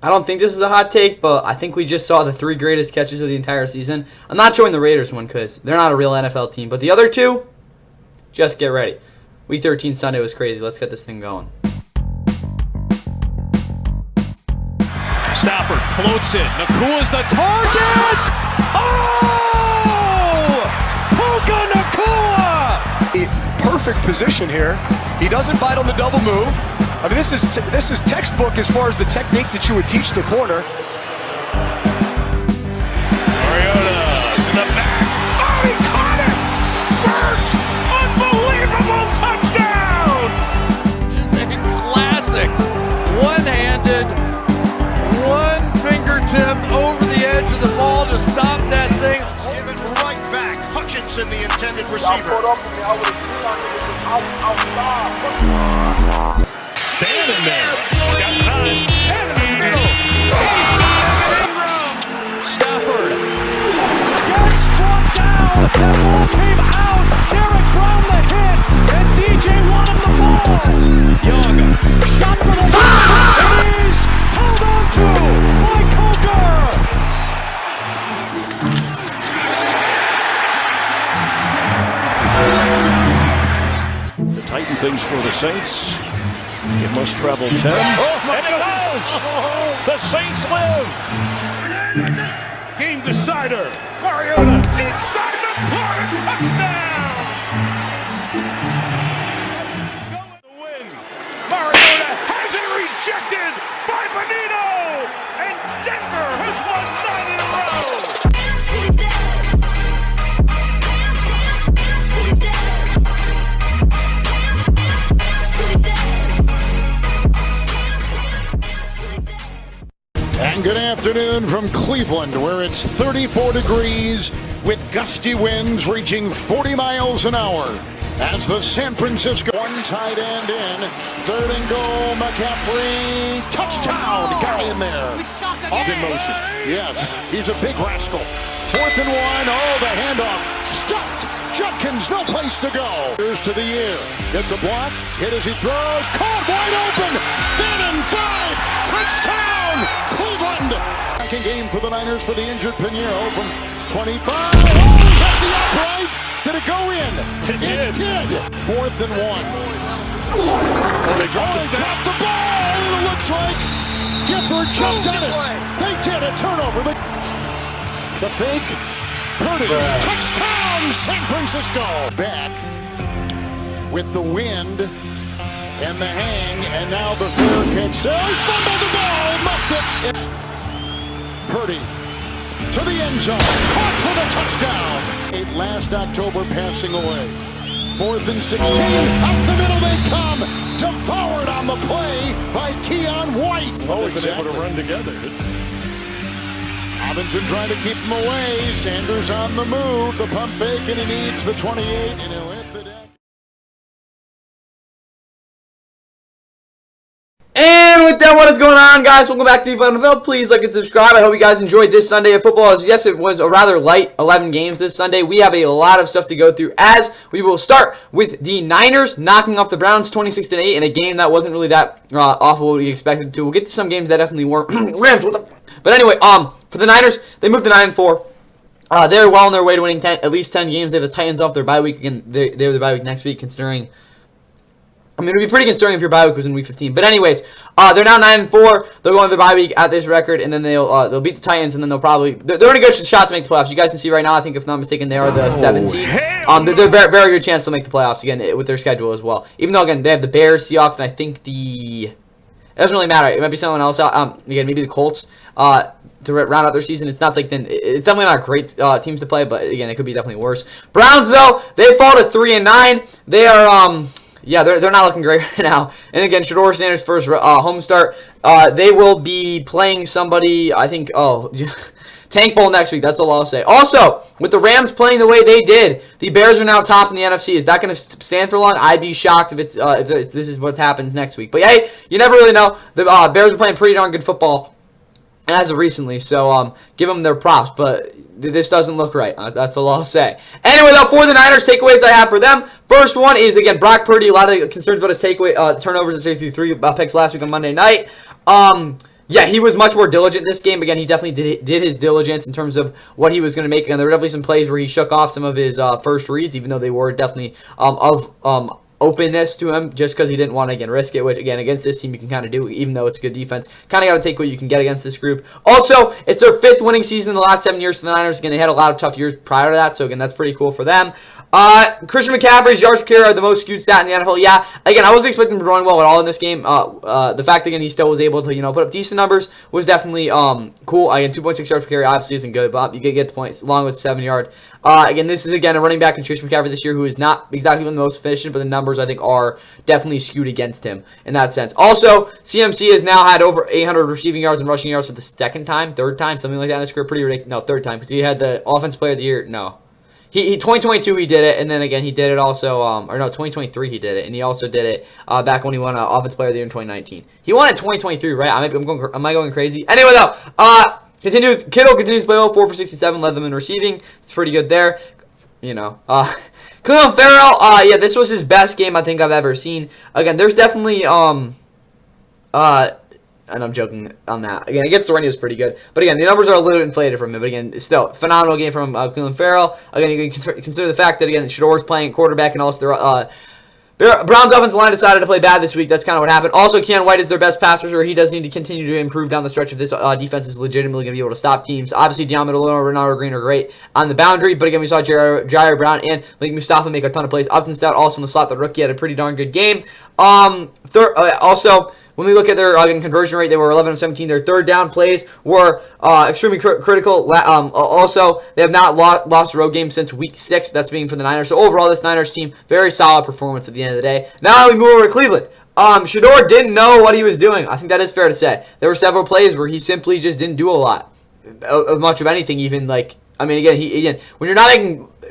I don't think this is a hot take, but I think we just saw the 3 greatest catches of the entire season. I'm not showing the Raiders one because they're not a real NFL team. But the other 2, just get ready. Week 13 Sunday was crazy. Let's get this thing going. Stafford floats it. Nakua's the target! Oh! Puka Nakua! Perfect position here. He doesn't bite on the double move. I mean, this is textbook as far as the technique that you would teach the corner. Mariota to the back. Oh, he caught it! Burks! Unbelievable touchdown! This is a classic. One-handed, one fingertip over the edge of the ball to stop that thing. Give it right back. Hutchinson, the intended receiver. Standing there. Got time. And in the middle. Stafford. Gets brought down. Ball came out. Derek Brown the hit. And DJ wanted the ball. Young. Shot for the ball. It is held on to by Coker. To tighten things for the Saints. It must travel 10. And it does! The Saints live! Game decider. Mariota inside the corner. Touchdown! Going to win. Mariota has it rejected by Benito! And Denver has won 9 in a row! And good afternoon from Cleveland, where it's 34 degrees with gusty winds reaching 40 miles an hour. As the San Francisco one tight end in, 3rd and goal, McCaffrey, touchdown, guy in there. In motion. Yes, he's a big rascal. 4th and 1, oh, the handoff, stuffed. Judkins, no place to go. Here's to the year. Gets a block, hit as he throws, caught wide open. 5th and 5, touchdown, Cleveland. Second game for the Niners for the injured Pinheiro from 25. Oh, hit the upright. Did it go in? It did. 4th and 1. Oh, they dropped the ball. It looks like Gifford jumped on it. They did a turnover. The fake. Purdy. Touchdown, San Francisco. Back with the wind and the hang, and now the fair catch. So he fumbled the ball, muffed it. Purdy to the end zone. Caught for the touchdown. Last October passing away. 4th and 16. Up the middle they come. Devoured on the play by Keon White. Oh, they've been able to run together. Robinson trying to keep him away. Sanders on the move. The pump fake, and he needs the 28, and he'll hit the deck. And with that, what is going on, guys? Welcome back to the NFL. Please like and subscribe. I hope you guys enjoyed this Sunday of football. Yes, it was a rather light 11 games this Sunday. We have a lot of stuff to go through, as we will start with the Niners knocking off the Browns 26-8 in a game that wasn't really that awful what we expected to. We'll get to some games that definitely weren't. Rams, but anyway, for the Niners, they moved to 9-4. They're well on their way to winning at least 10 games. They have the Titans off their bye week again. They have the bye week next week, considering. I mean, it would be pretty concerning if your bye week was in week 15. But anyways, they're now 9-4. They'll go into the bye week at this record, and then they'll beat the Titans, and then they're in a good shot to make the playoffs. You guys can see right now, I think, if not mistaken, they are the 7th seed. They're very, very good chance to make the playoffs again with their schedule as well. Even though, again, they have the Bears, Seahawks, and I think it doesn't really matter. It might be someone else out. Again, maybe the Colts to round out their season. It's not like it's definitely not great teams to play, but again, it could be definitely worse. Browns, though, they fall to 3-9. They are yeah, they're not looking great right now. And again, Shedeur Sanders' first home start. They will be playing somebody, I think, Tank Bowl next week. That's all I'll say. Also, with the Rams playing the way they did, the Bears are now top in the NFC. Is that going to stand for long? I'd be shocked if this is what happens next week. But hey, you never really know. The Bears are playing pretty darn good football as of recently, so give them their props. But this doesn't look right. That's all I'll say. Anyway, though, for the Niners, takeaways I have for them. First one is, again, Brock Purdy. A lot of concerns about his turnovers and 53 picks last week on Monday night. yeah, he was much more diligent this game. Again, he definitely did his diligence in terms of what he was going to make. And there were definitely some plays where he shook off some of his first reads, even though they were definitely of openness to him, just because he didn't want to, again, risk it, which, again, against this team you can kind of do, even though it's good defense. Kind of got to take what you can get against this group. Also, it's their 5th winning season in the last 7 years for the Niners. Again, they had a lot of tough years prior to that, so, again, that's pretty cool for them. Christian McCaffrey's yards per carry are the most skewed stat in the NFL. Yeah, again, I wasn't expecting him to run well at all in this game. The fact, again, he still was able to, put up decent numbers was definitely cool. Again, 2.6 yards per carry obviously isn't good, but you get the points along with 7 yard. Again, this is, again, a running back in Christian McCaffrey this year who is not exactly one of the most efficient, but the numbers, I think, are definitely skewed against him in that sense. Also, CMC has now had over 800 receiving yards and rushing yards for the third time, something like that in his career. Pretty ridiculous. No, third time, because he had the Offensive Player of the Year. No. He 2022 he did it, and then again he did it also, 2023 he did it, and he also did it back when he won Offensive Player of the Year in 2019. He won in 2023, right? Am I going crazy? Anyway, though, Kittle continues to play well, 4 for 67, led them in receiving. It's pretty good there. Clelin Ferrell, yeah, this was his best game I think I've ever seen. Again, there's definitely and I'm joking on that. Again, against the run, he was pretty good. But again, the numbers are a little inflated from him. But again, it's still a phenomenal game from Clelin Ferrell. Again, you can consider the fact that, again, Shador's playing quarterback, and also the Browns' offensive line decided to play bad this week. That's kind of what happened. Also, Keon White is their best pass rusher. He does need to continue to improve down the stretch if this defense is legitimately going to be able to stop teams. Obviously, Deontay and Renard Green are great on the boundary. But again, we saw Jair Brown and Link Mustafa make a ton of plays. Upton Stout also in the slot. The rookie had a pretty darn good game. Also, when we look at their conversion rate, they were 11 of 17. Their third down plays were extremely critical. Also, they have not lost a road game since week 6. That's being for the Niners. So overall, this Niners team, very solid performance at the end of the day. Now we move over to Cleveland. Shador didn't know what he was doing. I think that is fair to say. There were several plays where he simply just didn't do a lot, of much of anything. Even when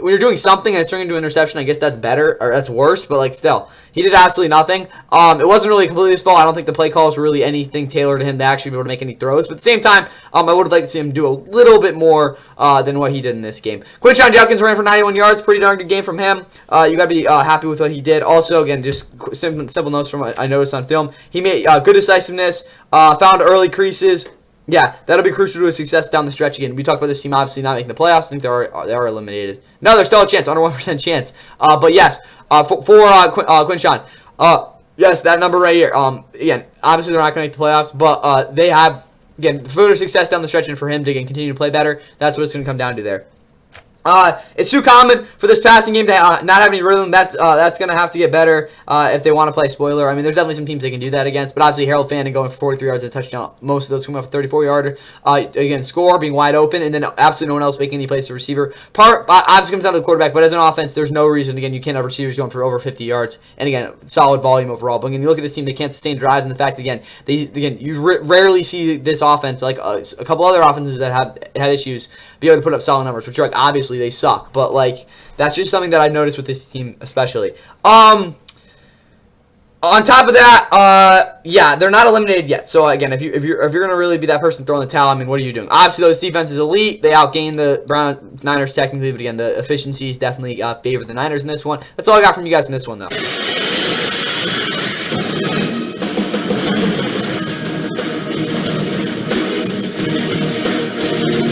you're doing something and it's turning into an interception, I guess that's better, or that's worse, but still, he did absolutely nothing. It wasn't really completely his fault. I don't think the play calls were really anything tailored to him to actually be able to make any throws, but at the same time, I would have liked to see him do a little bit more than what he did in this game. Quinshon Judkins ran for 91 yards, pretty darn good game from him. You got to be happy with what he did. Also, again, just simple notes from what I noticed on film. He made good decisiveness, found early creases. Yeah, that'll be crucial to his success down the stretch. Again, we talked about this team obviously not making the playoffs. I think they are eliminated. No, there's still a chance, under 1% chance. But yes, for Quinshon, yes, that number right here. Again, obviously they're not going to make the playoffs, but they have, again, further success down the stretch, and for him to, again, continue to play better, that's what it's going to come down to there. It's too common for this passing game to not have any rhythm. That's going to have to get better if they want to play spoiler. I mean, there's definitely some teams they can do that against, but obviously Harold Fanning going for 43 yards and a touchdown. Most of those coming off a 34-yarder. Again, score, being wide open, and then absolutely no one else making any plays to receiver. Obviously comes down to the quarterback, but as an offense, there's no reason, again, you can't have receivers going for over 50 yards. And again, solid volume overall. But when you look at this team, they can't sustain drives, and the fact, again, you rarely see this offense, like a couple other offenses that have had issues, be able to put up solid numbers, which are obviously they suck, but that's just something that I noticed with this team especially. On top of that, yeah, they're not eliminated yet. So again, if you're gonna really be that person throwing the towel, I mean, what are you doing? Obviously, this defense is elite. They outgained the Niners technically, but again, the efficiencies definitely favor the Niners in this one. That's all I got from you guys in this one, though.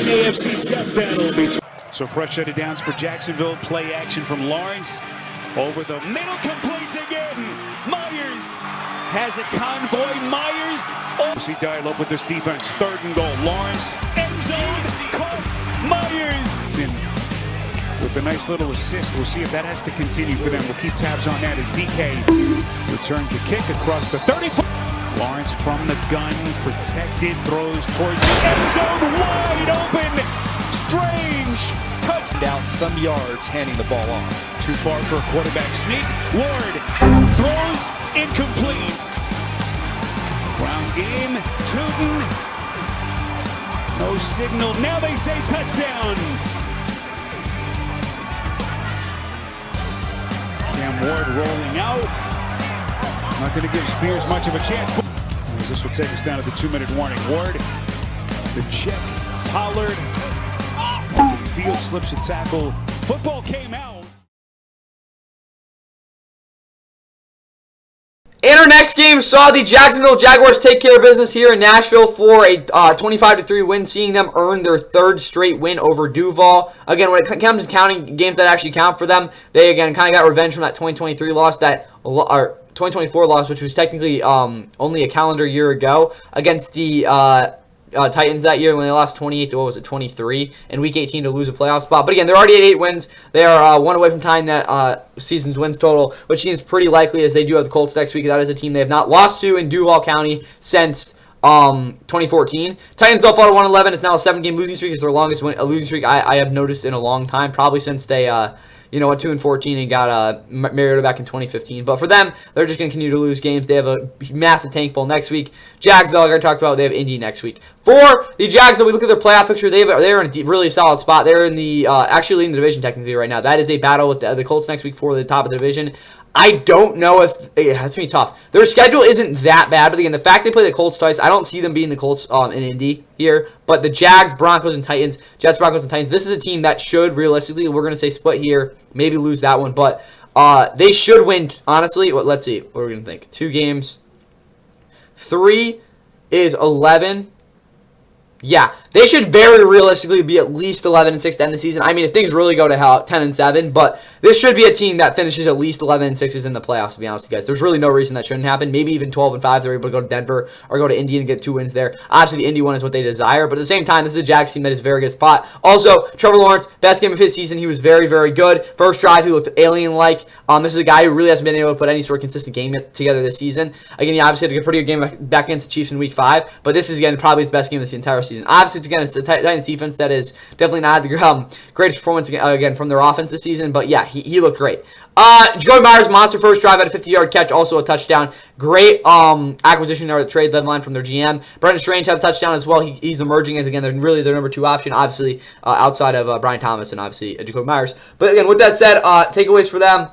AFC South battle between. So fresh set of downs for Jacksonville. Play action from Lawrence. Over the middle, complete again. Myers has a convoy. Myers. See dial up with this defense. 3rd and goal. Lawrence. End zone. Myers. With a nice little assist. We'll see if that has to continue for them. We'll keep tabs on that as DK returns the kick across the 30. Lawrence from the gun. Protected. Throws towards the end zone. Wide open. Strange. Touchdown, some yards, handing the ball off. Too far for a quarterback sneak. Ward throws incomplete. Ground game. Tootin. No signal. Now they say touchdown. Cam Ward rolling out. Not going to give Spears much of a chance. This will take us down to the 2-minute warning. Ward, the check. Pollard. Field slips a tackle. Football came out. In our next game, saw the Jacksonville Jaguars take care of business here in Nashville for a 25-3 win, seeing them earn their third straight win over Duval. Again, when it comes to counting games that actually count for them, they again kind of got revenge from that 2023 loss, or 2024 loss, which was technically only a calendar year ago against the Titans that year when they lost 23 in Week 18 to lose a playoff spot. But again, they're already at 8 wins. They are 1 away from tying that season's wins total, which seems pretty likely as they do have the Colts next week. That is a team they have not lost to in Duval County since 2014. Titans though fought at 1-11. It's now a 7-game losing streak. It's their longest losing streak I have noticed in a long time, probably since they went 2-14 and got Mariota back in 2015. But for them, they're just going to continue to lose games. They have a massive tank bowl next week. Jags, though, like I talked about, they have Indy next week. For the Jags, though, we look at their playoff picture. They're in a really solid spot. They're in the actually in the division technically right now. That is a battle with the Colts next week for the top of the division. I don't know if it's going to be tough. Their schedule isn't that bad, but again, the fact they play the Colts twice, I don't see them beating the Colts in Indy here. But the Jags, Broncos, and Titans, Jets, Broncos, and Titans, this is a team that should realistically, we're going to say split here, maybe lose that one, but they should win, honestly. Let's see what we're going to think. 2 games. 3 is 11. Yeah, they should very realistically be at least 11-6 to end the season. I mean, if things really go to hell, 10-7, but this should be a team that finishes at least 11-6 in the playoffs, to be honest with you guys. There's really no reason that shouldn't happen. Maybe even 12-5, they're able to go to Denver or go to Indy and get 2 wins there. Obviously, the Indy one is what they desire, but at the same time, this is a Jags team that is a very good spot. Also, Trevor Lawrence, best game of his season. He was very, very good. First drive, he looked alien-like. This is a guy who really hasn't been able to put any sort of consistent game together this season. Again, he obviously had a pretty good game back against the Chiefs in Week 5, but this is, again, probably his best game of this entire season. Obviously, it's a Titans defense that is definitely not the greatest performance again from their offense this season, but yeah, he looked great. Jacoby Myers, monster first drive at a 50-yard catch, also a touchdown. Great acquisition there at the trade deadline from their GM. Brendan Strange had a touchdown as well. He's emerging as, again, they're really their number 2 option, obviously, outside of Brian Thomas and obviously Jacoby Myers. But again, with that said, takeaways for them.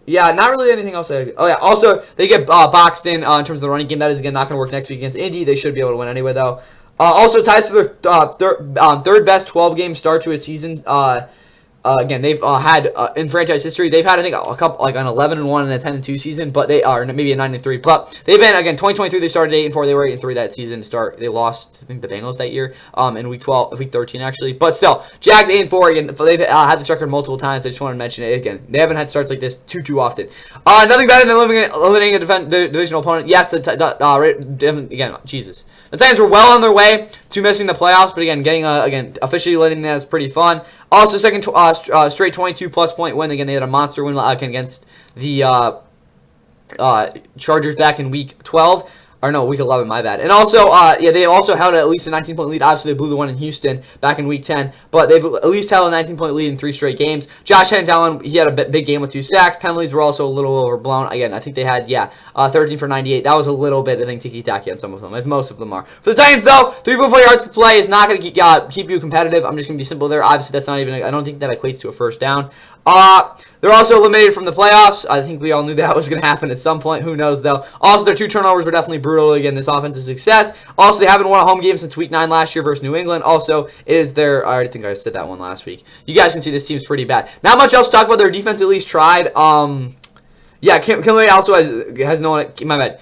Yeah, not really anything else. Oh, yeah. Also, they get boxed in terms of the running game. That is, again, not going to work next week against Indy. They should be able to win anyway, though. Also ties to their third best 12-game start to a season. Again, they've had in franchise history, they've had I think a couple like an 11-1 and a 10-2 season, but they are maybe a 9-3. But they've been again 2023. They started 8-4. They were 8-3 that season to start. They lost I think the Bengals that year in week 13 actually. But still, Jags 8-4 again. They've had this record multiple times. I just want to mention it again. They haven't had starts like this too often. Nothing better than eliminating the divisional opponent. Yes, again, Jesus. The Titans were well on their way to missing the playoffs, but again, getting officially letting that is pretty fun. Also, second straight 22-plus point win. Again, they had a monster win against the Chargers back in week 12. Or no, week 11, my bad. And also, they also held at least a 19-point lead. Obviously, they blew the one in Houston back in week 10. But they've at least held a 19-point lead in 3 straight games. Josh Allen, he had a big game with 2 sacks. Penalties were also a little overblown. Again, I think they had, 13 for 98. That was a little bit, I think, tiki-taki on some of them, as most of them are. For the Titans, though, 3.4 yards per play is not going to keep you competitive. I'm just going to be simple there. Obviously, that's not even, I don't think that equates to a first down. They're also eliminated from the playoffs. I think we all knew that was going to happen at some point. Who knows, though. Also, their 2 turnovers were definitely brutal. Again, this offense is a success. Also, they haven't won a home game since Week 9 last year versus New England. Also, it is their... I already think I said that one last week. You guys can see this team's pretty bad. Not much else to talk about. Their defense at least tried. Yeah, Cam Ward also has no one... My bad.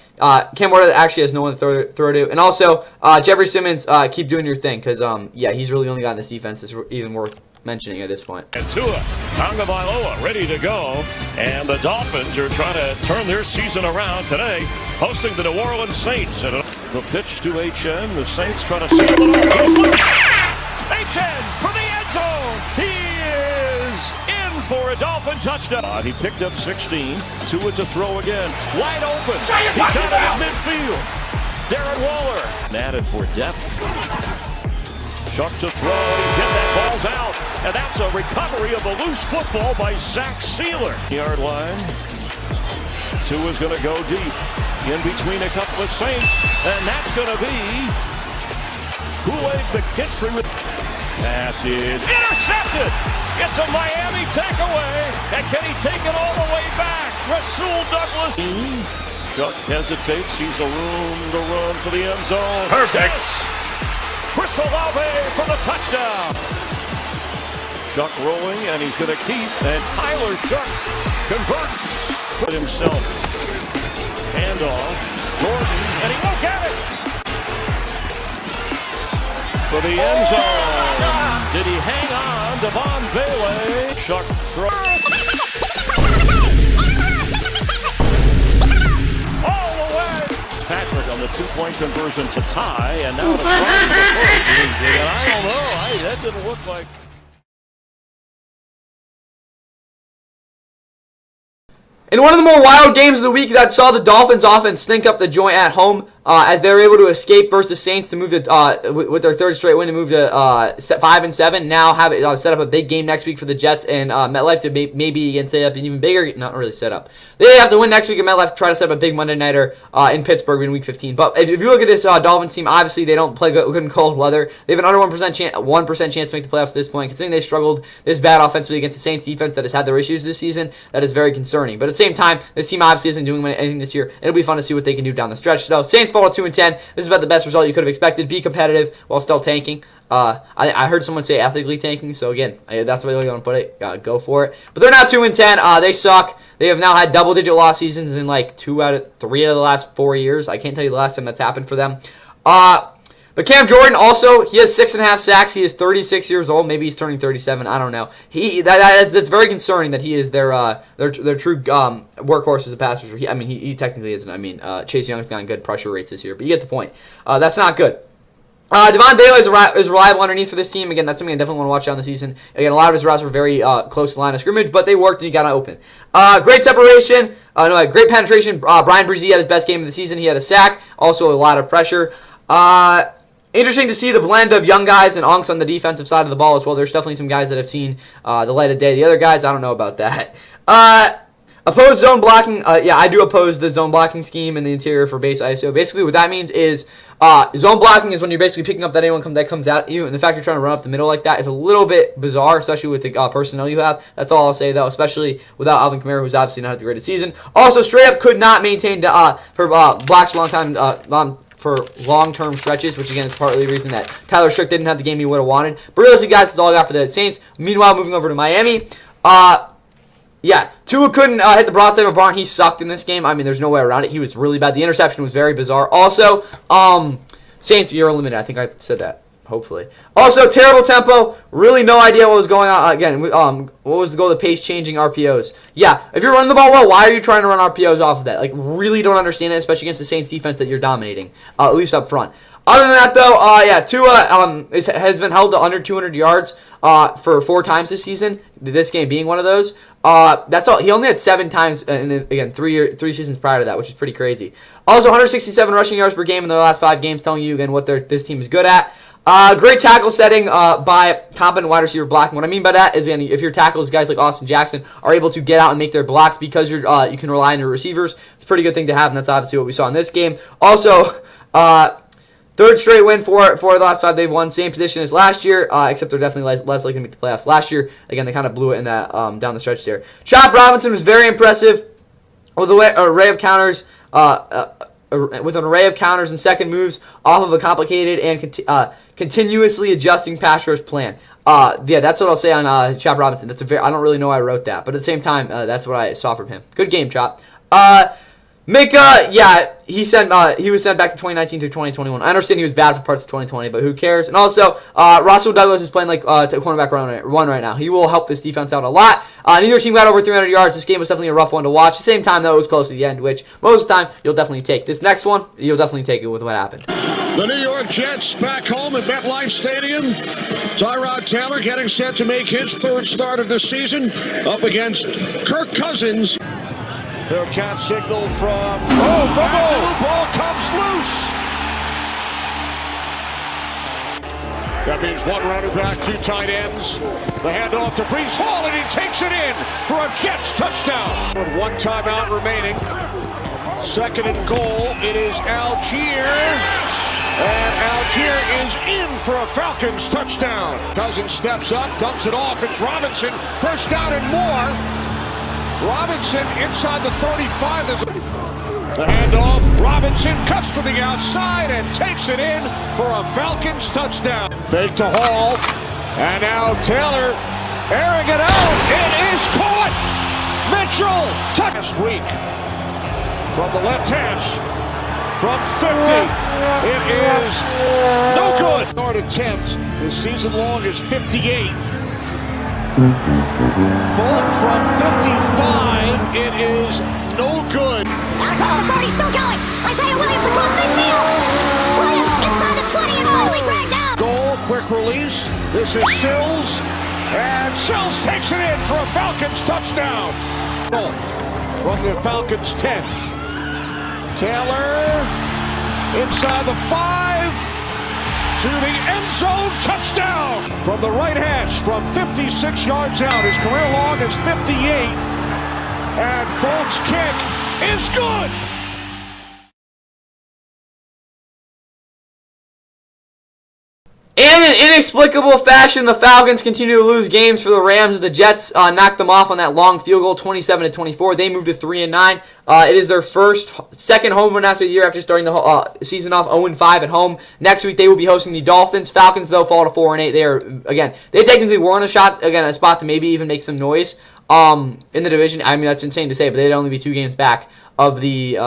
Cam Ward actually has no one to throw to. And also, Jeffrey Simmons, keep doing your thing. Because, yeah, he's really the only guy in this defense that's even worth mentioning at this point. And Tua Tagovailoa ready to go, and the Dolphins are trying to turn their season around today, hosting the New Orleans Saints. And the pitch to HN, the Saints trying to seal it off. HN for the end zone. He is in for a Dolphin touchdown. He picked up 16. Tua to throw again, wide open. He's got it at midfield. Darren Waller added for depth. Chuck to throw, get that ball's out, and that's a recovery of a loose football by Zach Sealer. Yard line, Tua's going to go deep, in between a couple of Saints, and that's going to be Kool-Aid McKinstry with pass is intercepted. It's a Miami takeaway, and can he take it all the way back? Rasul Douglas. Chuck hesitates, sees the room to run for the end zone. Perfect. Yes. Chris Olave for the touchdown. Chuck rolling, and he's going to keep, and Tyler Shuck converts himself. Handoff. Gordon, and he won't get it. For the end zone. Did he hang on? Devon Bailey. Chuck throw. All the way. Patrick on the two-point conversion to tie, and now the try to the first. And I don't know. That didn't look like. In one of the more wild games of the week that saw the Dolphins offense stink up the joint at home as they were able to escape versus Saints to move to with their third straight win to move to 5-7. Now have it set up a big game next week for the Jets and MetLife to maybe again set up an even bigger, not really set up. They have to win next week at MetLife to try to set up a big Monday nighter in Pittsburgh in Week 15. But if you look at this Dolphins team, obviously they don't play good in cold weather. They have an under 1% chance to make the playoffs at this point. Considering they struggled this bad offensively against the Saints defense that has had their issues this season, that is very concerning. But at the same time, this team obviously isn't doing anything this year. It'll be fun to see what they can do down the stretch. So Saints fall to 2-10. This is about the best result you could have expected. Be competitive while still tanking. I heard someone say ethically tanking, so again, that's the way I'm going to put it. Go for it. But they're now 2-10. They suck. They have now had double-digit loss seasons in like 3 out of the last 4 years. I can't tell you the last time that's happened for them. But Cam Jordan also, he has 6.5 sacks. He is 36 years old. Maybe he's turning 37. I don't know. That's very concerning that he is their true workhorse as a passer. He technically isn't. Chase Young's gotten good pressure rates this year, but you get the point. That's not good. Devon Bailey is reliable underneath for this team. Again, that's something I definitely want to watch down the season. Again, a lot of his routes were very close to the line of scrimmage, but they worked and he got open. Great separation. Great penetration. Brian Brzee had his best game of the season. He had a sack. Also a lot of pressure. Interesting to see the blend of young guys and onks on the defensive side of the ball as well. There's definitely some guys that have seen the light of day. The other guys, I don't know about that. Opposed zone blocking. I do oppose the zone blocking scheme in the interior for base ISO. Basically, what that means is zone blocking is when you're basically picking up that anyone that comes at you, and the fact you're trying to run up the middle like that is a little bit bizarre, especially with the personnel you have. That's all I'll say, though, especially without Alvin Kamara, who's obviously not had the greatest season. Also, straight up could not maintain for blocks a long time. For long-term stretches, which again is partly the reason that Tyler Shough didn't have the game he would have wanted. But realistically, guys, that's all I got for the Saints. Meanwhile, moving over to Miami. Tua couldn't hit the broadside of a barn. He sucked in this game. There's no way around it. He was really bad. The interception was very bizarre. Also, Saints, you're eliminated. I think I said that. Hopefully. Also, terrible tempo. Really no idea what was going on. Again, what was the goal? The pace-changing RPOs. Yeah, if you're running the ball well, why are you trying to run RPOs off of that? Really don't understand it, especially against the Saints defense that you're dominating, at least up front. Other than that, though, Tua has been held to under 200 yards for 4 times this season. This game being one of those. That's all. He only had 7 times, again, 3 seasons prior to that, which is pretty crazy. Also, 167 rushing yards per game in the last 5 games, telling you again what this team is good at. Great tackle setting by competent wide receiver blocking. What I mean by that is, again, if your tackles, guys like Austin Jackson, are able to get out and make their blocks because you can rely on your receivers, it's a pretty good thing to have, and that's obviously what we saw in this game. Also, 3rd straight win for the last 5 they've won. Same position as last year, except they're definitely less likely to make the playoffs. Last year, again, they kind of blew it in that down the stretch there. Chop Robinson was very impressive with an array of counters. With an array of counters and second moves off of a complicated and continuously adjusting pass rush plan. That's what I'll say on Chop Robinson. I don't really know why I wrote that, but at the same time, that's what I saw from him. Good game, Chop. Mika, he was sent back to 2019 through 2021. I understand he was bad for parts of 2020, but who cares? And also, Russell Douglas is playing like cornerback one right now. He will help this defense out a lot. Neither team got over 300 yards. This game was definitely a rough one to watch. At the same time, though, it was close to the end, which most of the time you'll definitely take. This next one, you'll definitely take it with what happened. The New York Jets back home at MetLife Stadium. Tyrod Taylor getting set to make his 3rd start of the season up against Kirk Cousins. Fair catch signal from... fumble! Ball comes loose! That means 1 running back, 2 tight ends. The handoff to Breece Hall, and he takes it in for a Jets touchdown. With 1 timeout remaining. 2nd and goal, it is Algier. And Algier is in for a Falcons touchdown. Cousins steps up, dumps it off. It's Robinson. 1st down and more. Robinson inside the 35. The handoff. Robinson cuts to the outside and takes it in for a Falcons touchdown. Fake to Hall. And now Taylor airing it out. It is caught. Mitchell. Last week. from the left hash. From 50, it is no good. Third attempt, his season long is 58. Falk from 55, it is no good. Out the 40, still going. Isaiah Williams across midfield. Williams inside the 20 and only dragged down. Goal, quick release. This is Sills. And Sills takes it in for a Falcons touchdown. From the Falcons 10. Taylor inside the 5 to the end zone, touchdown from the right hash from 56 yards out. His career long is 58, and Falk's kick is good. In an inexplicable fashion, the Falcons continue to lose games for the Rams. The Jets knocked them off on that long field goal, 27-24. They moved to 3-9. It is their second home run after the year after starting the season off 0-5 at home. Next week they will be hosting the Dolphins. Falcons though fall to 4-8. They technically were in a spot to maybe even make some noise in the division. I mean, that's insane to say, but they'd only be 2 games back of the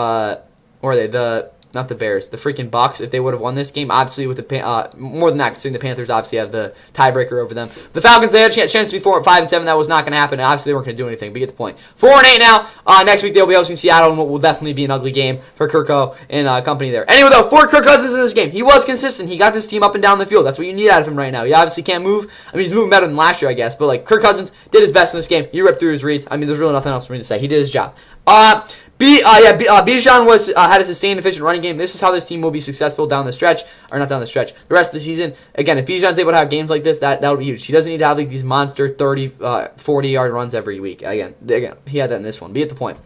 not the Bears, the freaking Bucks. If they would have won this game, obviously with the more than that, considering the Panthers obviously have the tiebreaker over them. The Falcons, they had a chance to be 4-5-7. That was not going to happen. And obviously, they weren't going to do anything. But you get the point. 4-8 now. Next week they'll be hosting Seattle, and what will definitely be an ugly game for Kirko and company there. Anyway, though, for Kirk Cousins in this game, he was consistent. He got this team up and down the field. That's what you need out of him right now. He obviously can't move. I mean, he's moving better than last year, I guess. But like Kirk Cousins did his best in this game. He ripped through his reads. I mean, there's really nothing else for me to say. He did his job. Bijan had a sustained, efficient running game. This is how this team will be successful down the stretch, or not down the stretch, the rest of the season. Again, if Bijan's able to have games like this, that would be huge. He doesn't need to have like these monster 30, 40-yard runs every week. Again, he had that in this one. Be at the point.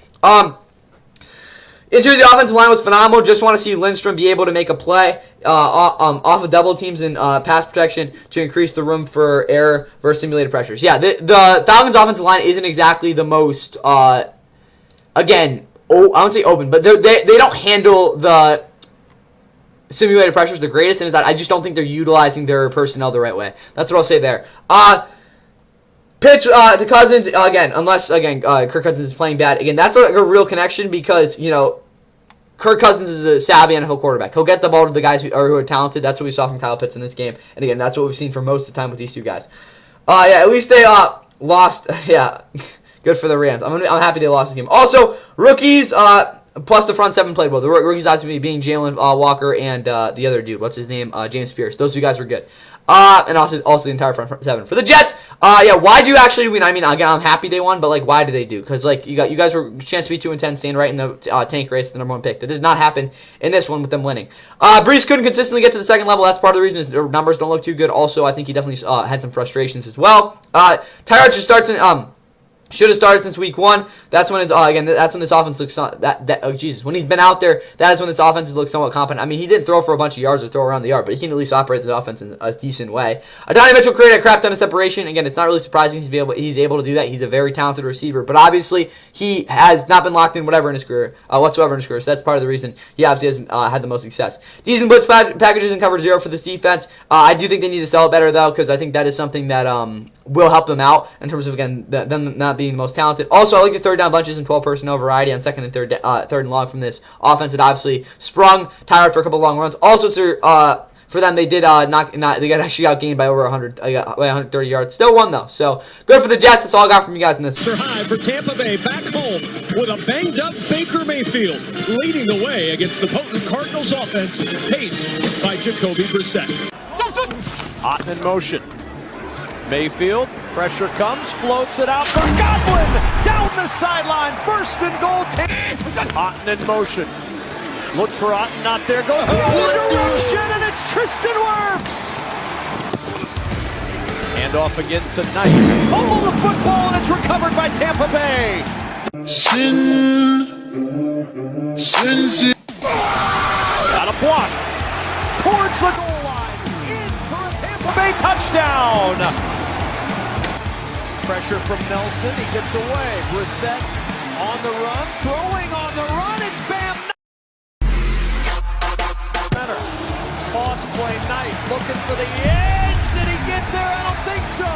Interior the offensive line was phenomenal. Just want to see Lindstrom be able to make a play off of double teams and pass protection to increase the room for error versus simulated pressures. Yeah, the Falcons' offensive line isn't exactly the most, again, I won't say open, but they don't handle the simulated pressures the greatest, and I just don't think they're utilizing their personnel the right way. That's what I'll say there. Pitch to Cousins, again, unless, Kirk Cousins is playing bad. Again, that's a real connection because, Kirk Cousins is a savvy NFL quarterback. He'll get the ball to the guys who are talented. That's what we saw from Kyle Pitts in this game. And again, that's what we've seen for most of the time with these two guys. At least they lost. Yeah. Good for the Rams. I'm happy they lost this game. Also, rookies, plus the front seven played well. The rookies obviously being Jalen Walker and the other dude. What's his name? James Pierce. Those two guys were good. And also the entire front seven. For the Jets, why do you actually win? I mean, again, I'm happy they won, but why do they do? Because you guys were chance to be 2-10, staying right in the tank race, the number 1 pick. That did not happen in this one with them winning. Brees couldn't consistently get to the second level. That's part of the reason his numbers don't look too good. Also, I think he definitely had some frustrations as well. Tyrod just starts in. Should have started since week 1. That's when that's when this offense looks when he's been out there, that is when this offense looks somewhat competent. I mean, he didn't throw for a bunch of yards or throw around the yard, but he can at least operate this offense in a decent way. Adonai Mitchell created a crap ton of separation. Again, it's not really surprising he's able to do that. He's a very talented receiver, but obviously he has not been locked in whatsoever in his career. So that's part of the reason he obviously has had the most success. Decent blitz packages and cover 0 for this defense. I do think they need to sell it better though, because I think that is something that will help them out in terms of them not being the most talented. Also, I like the third down bunches and 12 personnel variety on second and third and long from this offense. It obviously sprung Tyrod for a couple long runs. Also, for them, they did they got actually outgained by over 130 yards. Still won though, so good for the Jets. That's all I got from you guys in this. High for Tampa Bay, back home with a banged up Baker Mayfield, leading the way against the potent Cardinals offense, paced by Jacoby Brissett. Otten in motion. Mayfield, pressure comes, floats it out for Godwin, down the sideline, first and goal. Otten in motion. Look for Otten, not there, goes the other direction, and it's Tristan Wirfs. Hand off again tonight. Fumble the football, and it's recovered by Tampa Bay. Got a block. Towards the goal line. In for a Tampa Bay touchdown. Pressure from Nelson. He gets away. Brissett on the run. Throwing on the run. It's Bam. Center. Toss play Knight. Looking for the edge. Did he get there? I don't think so.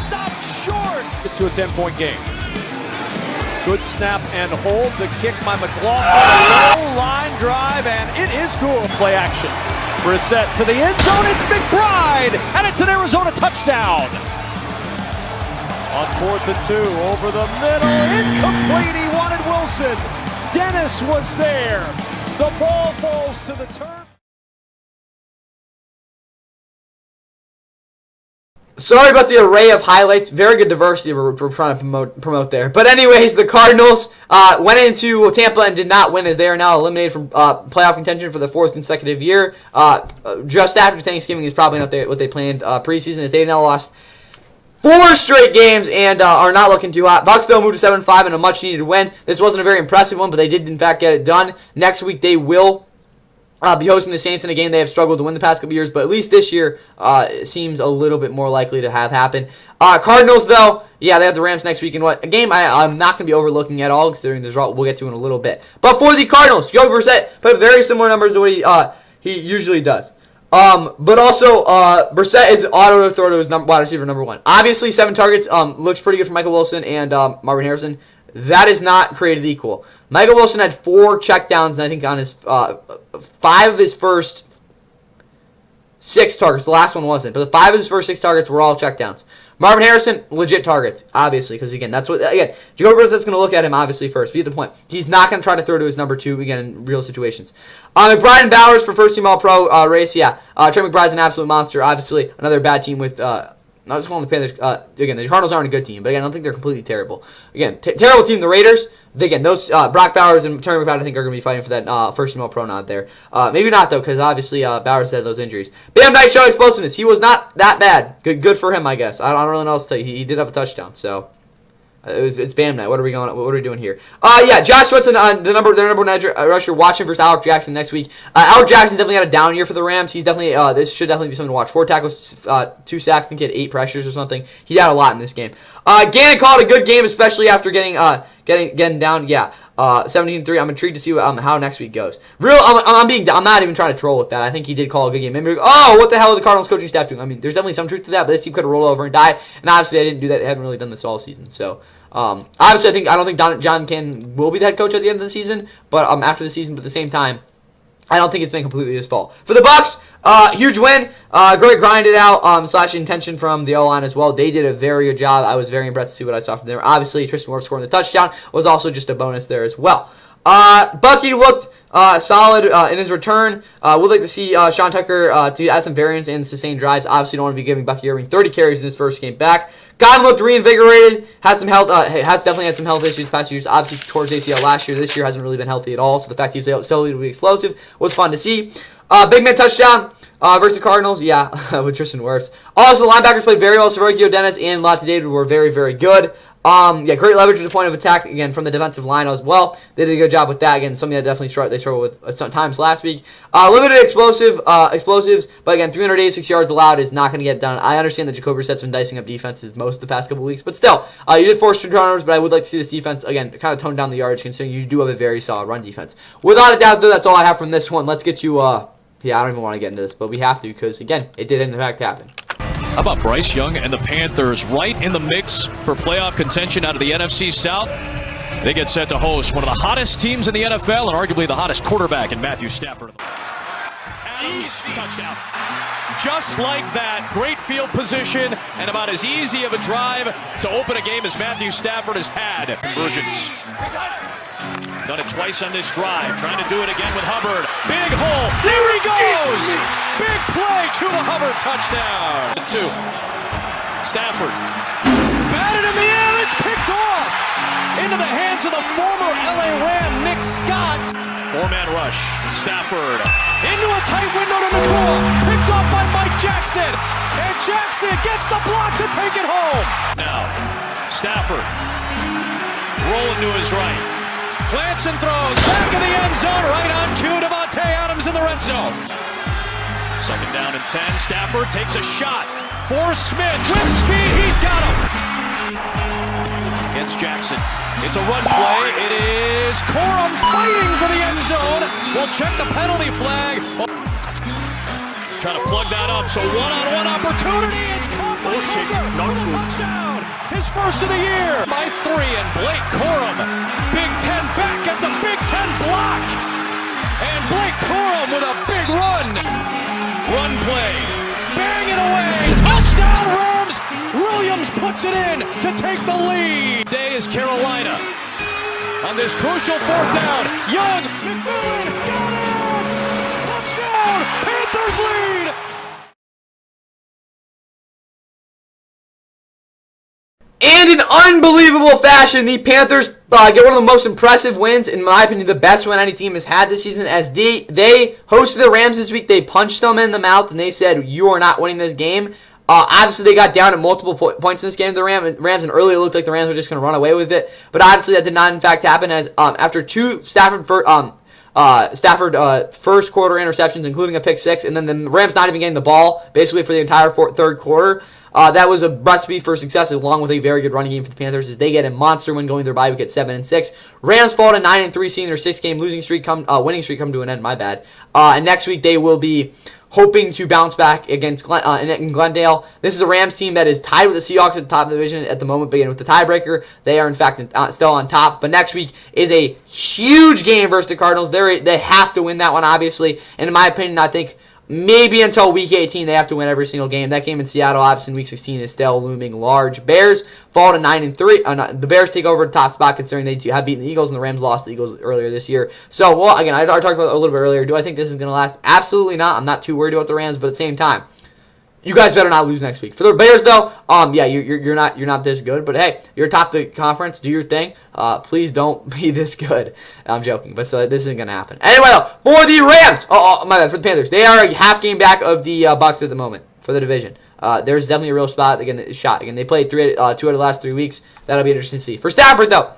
Stopped short. Get to a 10-point game. Good snap and hold. The kick by McLaughlin. Low line drive, and it is good. Play action. Brissett to the end zone. It's McBride, and it's an Arizona touchdown. On 4th and 2, over the middle, incomplete. He wanted Wilson. Dennis was there. The ball falls to the turf. Sorry about the array of highlights. Very good diversity we're trying to promote there. But anyways, the Cardinals went into Tampa and did not win, as they are now eliminated from playoff contention for the 4th consecutive year. Just after Thanksgiving is probably not what they planned preseason, as they've now lost 4 straight games and are not looking too hot. Bucs, though, moved to 7-5 in a much-needed win. This wasn't a very impressive one, but they did, in fact, get it done. Next week, they will be hosting the Saints in a game they have struggled to win the past couple years, but at least this year it seems a little bit more likely to have happen. Cardinals, though, yeah, they have the Rams next week, and a game I'm not going to be overlooking at all, considering the result we'll get to in a little bit. But for the Cardinals, Joe Brissett put up very similar numbers to what he usually does. But also, Brissett is auto to throw to his wide receiver number 1. Obviously, 7 targets looks pretty good for Michael Wilson and Marvin Harrison. That is not created equal. Michael Wilson had 4 checkdowns, and I think on his 5 of his first 6 targets. The last one wasn't, but the 5 of his first 6 targets were all checkdowns. Marvin Harrison, legit targets, obviously, because again, Jacoby Brissett's going to look at him obviously first. Be at the point, he's not going to try to throw to his number 2 again in real situations. McBride and Bowers for first team All-Pro race. Yeah, Trey McBride's an absolute monster. Obviously, another bad team with. I was calling the Panthers. Again, the Cardinals aren't a good team, but again, I don't think they're completely terrible. Again, terrible team, the Raiders. Again, those Brock Bowers and Trey McBride, I think, are going to be fighting for that first team All-Pro nod there. Maybe not though, because obviously Bowers had those injuries. Bam Knight showed explosiveness. He was not that bad. Good for him, I guess. I don't really know what else to tell you. He did have a touchdown, so. It's Bam Night. What are we doing here? Yeah, Josh Sweatson, their number 1 edge rusher, watching versus Alec Jackson next week. Alec Jackson definitely had a down year for the Rams. He's definitely this should definitely be something to watch. 4 tackles, 2 sacks. I think he had 8 pressures or something. He had a lot in this game. Gannon called a good game, especially after getting down. Yeah. 17-3. I'm intrigued to see how next week goes. I'm not even trying to troll with that. I think he did call a good game. Maybe, what the hell are the Cardinals coaching staff doing? I mean, there's definitely some truth to that, but this team could have rolled over and died. And obviously, they didn't do that. They haven't really done this all season. So, obviously, I don't think John Ken will be the head coach at the end of the season. But after the season, but at the same time, I don't think it's been completely his fault. For the Bucs, huge win. Great grinded out / intention from the O-line as well. They did a very good job. I was very impressed to see what I saw from them. Obviously, Tristan Wirfs scoring the touchdown was also just a bonus there as well. Bucky looked solid in his return. We'd like to see Sean Tucker to add some variance and sustain drives. Obviously, don't want to be giving Bucky Irving 30 carries in his first game back. Godwin looked reinvigorated. Had some health. Has definitely had some health issues the past few years. Obviously, towards ACL last year. This year hasn't really been healthy at all. So the fact he's still able to be explosive was fun to see. Big man touchdown versus the Cardinals. Yeah, with Tristan Wirfs. Also, the linebackers played very well. Savarkio Dennis and Lata David were very, very good. Great leverage at the point of attack, again, from the defensive line as well. They did a good job with that. Again, something that definitely struggled with sometimes last week. Limited explosives, but again, 386 yards allowed is not going to get done. I understand that Jacoby Brissett's been dicing up defenses most of the past couple weeks, but still, you did force turnovers, but I would like to see this defense, again, kind of tone down the yardage, considering you do have a very solid run defense. Without a doubt, though, that's all I have from this one. Let's get to, I don't even want to get into this, but we have to, because, again, it did in fact happen. How about Bryce Young and the Panthers right in the mix for playoff contention out of the NFC South? They get set to host one of the hottest teams in the NFL and arguably the hottest quarterback in Matthew Stafford. Adams, touchdown. Just like that, great field position and about as easy of a drive to open a game as Matthew Stafford has had. Conversions. Done it twice on this drive. Trying to do it again with Hubbard. Big hole. There he goes. Big play to the Hubbard touchdown. 2. Stafford. Batted in the air. It's picked off. Into the hands of the former LA Ram, Nick Scott. 4-man rush. Stafford. Into a tight window to McCall. Picked up by Mike Jackson. And Jackson gets the block to take it home. Now, Stafford. Rolling to his right. Plants and throws back in the end zone, right on cue. Davante Adams in the red zone. 2nd down and 10. Stafford takes a shot for Smith with speed. He's got him. Against Jackson. It's a run play. It is Corum fighting for the end zone. We'll check the penalty flag. Trying to plug that up. So one-on-one opportunity. It's caught by Coker for the touchdown. his first of the year. By 3, and Blake Corum, Big Ten back, gets a Big Ten block. And Blake Corum with a big run. Run play, bang it away, touchdown Rams. Williams puts it in to take the lead. Day is Carolina. On this crucial 4th down, Young, McMillan, got it! Touchdown, Panthers lead! And in unbelievable fashion, the Panthers get one of the most impressive wins, in my opinion, the best win any team has had this season, as they hosted the Rams this week. They punched them in the mouth, and they said, you are not winning this game. Obviously, they got down at multiple points in this game. The Rams, and earlier it looked like the Rams were just going to run away with it. But obviously, that did not, in fact, happen, as after 2 Stafford first quarter interceptions, including a pick 6, and then the Rams not even getting the ball, basically for the entire third quarter. That was a recipe for success, along with a very good running game for the Panthers, as they get a monster win going their bye week at 7-6. Rams fall to 9-3, seeing their 6-game winning streak come to an end. My bad. And next week they will be hoping to bounce back against in Glendale. This is a Rams team that is tied with the Seahawks at the top of the division at the moment, but again, with the tiebreaker, they are in fact still on top. But next week is a huge game versus the Cardinals. They have to win that one, obviously. And in my opinion, I think maybe until week 18, they have to win every single game. That game in Seattle, obviously, in week 16 is still looming large. Bears fall to 9-3. The Bears take over the top spot, considering they have beaten the Eagles, and the Rams lost the Eagles earlier this year. So, well, again, I talked about it a little bit earlier. Do I think this is going to last? Absolutely not. I'm not too worried about the Rams, but at the same time, you guys better not lose next week. For the Bears, though, yeah, you're not this good. But hey, you're atop the conference. Do your thing. Please don't be this good. I'm joking, but so this isn't gonna happen. Anyway, though, for the Rams, my bad, for the Panthers, they are a half game back of the Bucs at the moment for the division. There's definitely a real shot. Again, they played 2 out of the last 3 weeks. That'll be interesting to see. For Stafford, though,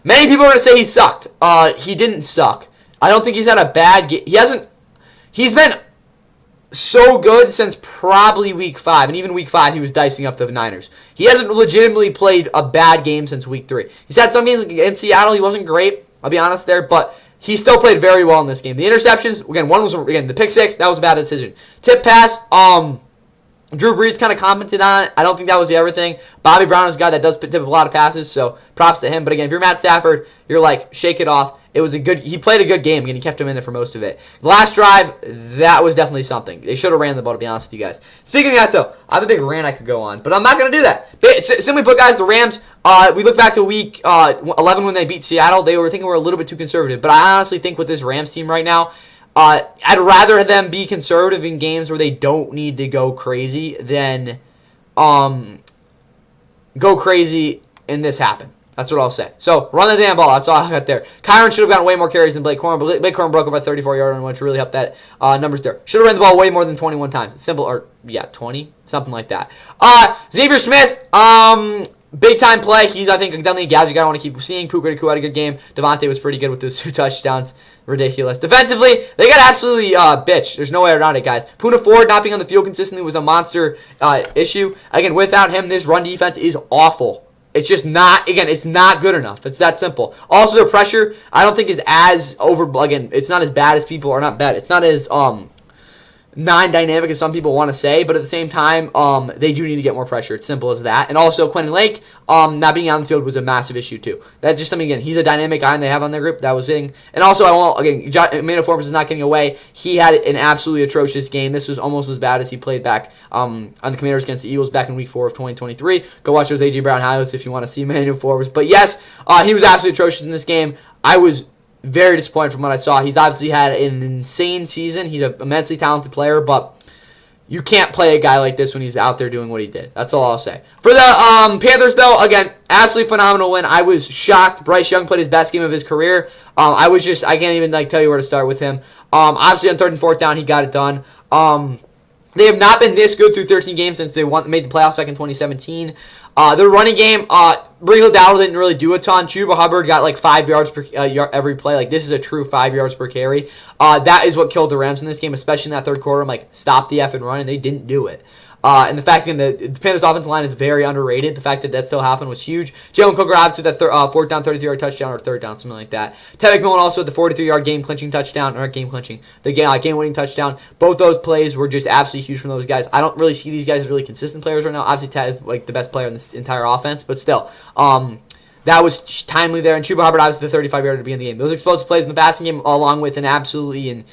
many people are gonna say he sucked. He didn't suck. I don't think he's had a bad game. He's been so good since probably week 5, and even week 5 he was dicing up the Niners. He hasn't legitimately played a bad game since week 3. He's had some games in Seattle, he wasn't great, I'll be honest there, but he still played very well in this game. The interceptions, again, one was, the pick 6, that was a bad decision. Tip pass, Drew Brees kind of commented on it. I don't think that was everything. Bobby Brown is a guy that does tip a lot of passes, so props to him. But again, if you're Matt Stafford, you're like, shake it off. He played a good game, and he kept him in it for most of it. The last drive, that was definitely something. They should have ran the ball, to be honest with you guys. Speaking of that, though, I have a big rant I could go on, but I'm not going to do that. Simply put, guys, the Rams, we look back to week 11 when they beat Seattle. They were thinking we're a little bit too conservative, but I honestly think with this Rams team right now, I'd rather them be conservative in games where they don't need to go crazy than go crazy and this happen. That's what I'll say. So, run the damn ball. That's all I got there. Kyron should have gotten way more carries than Blake Corum, but Blake Corum broke up a 34-yard run, which really helped that numbers there. Should have ran the ball way more than 21 times. It's simple, or, yeah, 20, something like that. Xavier Smith, big-time play. He's, I think, definitely a gadget guy I want to keep seeing. Puka Nacua had a good game. Devontae was pretty good with those 2 touchdowns. Ridiculous. Defensively, they got absolutely bitched. There's no way around it, guys. Poona Ford not being on the field consistently was a monster issue. Again, without him, this run defense is awful. It's just not, again, it's not good enough. It's that simple. Also, their pressure, I don't think is as again, it's not as bad as people, or not bad, it's not as non-dynamic as some people want to say, but at the same time, they do need to get more pressure. It's simple as that. And also, Quentin Lake not being on the field was a massive issue too. That's just something, again, he's a dynamic guy and they have on their group. That was it. And also, Emmanuel Forbes is not getting away. He had an absolutely atrocious game. This was almost as bad as he played back on the Commanders against the Eagles back in week 4 of 2023. Go watch those A.J. Brown highlights if you want to see Emmanuel Forbes. But yes, he was absolutely atrocious in this game. I was very disappointed from what I saw. He's obviously had an insane season. He's an immensely talented player, but you can't play a guy like this when he's out there doing what he did. That's all I'll say. For the Panthers, though, again, absolutely phenomenal win. I was shocked. Bryce Young played his best game of his career. I can't even tell you where to start with him. Obviously, on 3rd and 4th down, he got it done. They have not been this good through 13 games since they made the playoffs back in 2017. Their running game, Breeley Dowdle didn't really do a ton. Chuba Hubbard got like 5 yards per every play. Like, this is a true 5 yards per carry. That is what killed the Rams in this game, especially in that 3rd quarter. I'm like, stop the effing run, and they didn't do it. And the fact that the Panthers' offensive line is very underrated. The fact that still happened was huge. Jalen Cooker obviously with that 4th down, 33-yard touchdown, or 3rd down, something like that. Ted McMillan also with the 43-yard game-clinching touchdown, or the game-winning touchdown. Both those plays were just absolutely huge from those guys. I don't really see these guys as really consistent players right now. Obviously, Ted is like the best player in this entire offense, but still, that was timely there. And Chuba Hubbard, obviously, the 35-yarder to begin the game. Those explosive plays in the passing game, along with an absolutely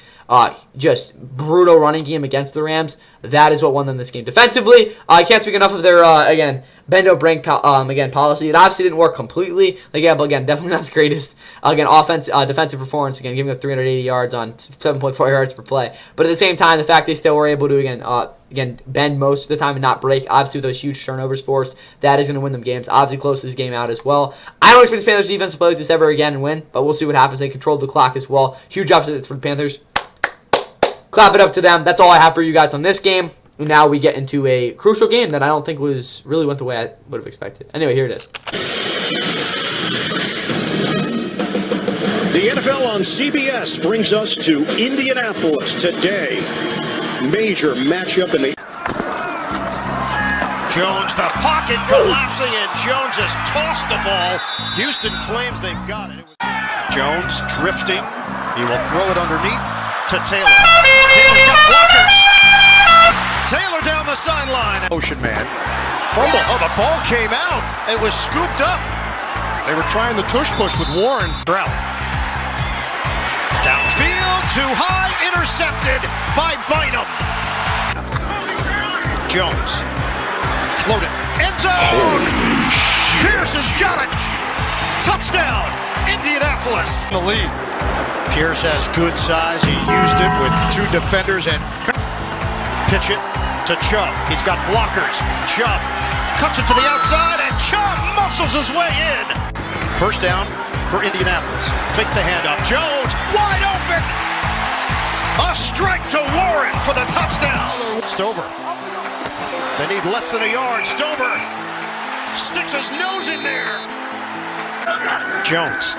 just brutal running game against the Rams, that is what won them this game. Defensively, I can't speak enough of their, again, bend don't break policy. It obviously didn't work completely. Like, yeah, but again, definitely not the greatest, defensive performance. Again, giving up 380 yards on 7.4 yards per play. But at the same time, the fact they still were able to, again, bend most of the time and not break. Obviously, with those huge turnovers forced, that is going to win them games. Obviously, close this game out as well. I don't expect the Panthers defense to play like this ever again and win, but we'll see what happens. They controlled the clock as well. Huge offset for the Panthers. Clap it up to them. That's all I have for you guys on this game. Now we get into a crucial game that I don't think really went the way I would have expected. Anyway, here it is. The NFL on CBS brings us to Indianapolis today. Major matchup in the... Jones, the pocket collapsing, and Jones has tossed the ball. Houston claims they've got it. Jones drifting. He will throw it underneath to Taylor. Taylor's got blockers. Taylor down the sideline. Ocean man. Fumble. Oh, the ball came out. It was scooped up. They were trying the tush push with Warren. Drought. Downfield, too high, intercepted by Bynum. Jones. Floated. End zone. Pierce has got it. Touchdown. Indianapolis. The lead. Pierce has good size. He used it with two defenders and pitch it to Chubb. He's got blockers. Chubb cuts it to the outside, and Chubb muscles his way in. First down for Indianapolis. Fake the handoff. Jones wide open. A strike to Warren for the touchdown. Stover. They need less than a yard. Stover sticks his nose in there. Jones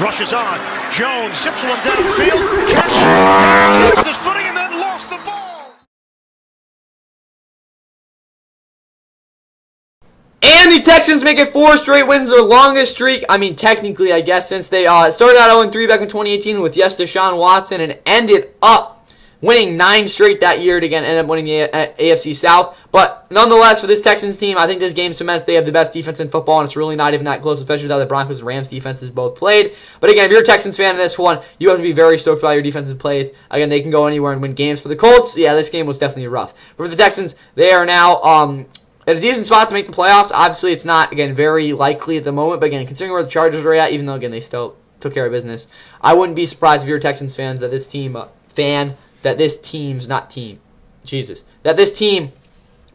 rushes on. Jones zips one downfield. Catch. Lost his footing and then lost the ball. And the Texans make it 4 straight wins, their longest streak. I mean, technically, I guess, since they started out 0-3 back in 2018 with Deshaun Watson and ended up winning 9 straight that year to again end up winning the AFC South. But nonetheless, for this Texans team, I think this game cements they have the best defense in football, and it's really not even that close, especially with how the Broncos and Rams defenses both played. But again, if you're a Texans fan in this one, you have to be very stoked about your defensive plays. Again, they can go anywhere and win games. For the Colts, yeah, this game was definitely rough. But for the Texans, they are now at a decent spot to make the playoffs. Obviously, it's not, again, very likely at the moment, but again, considering where the Chargers are at, even though, again, they still took care of business, I wouldn't be surprised if you're Texans fans that this team that this team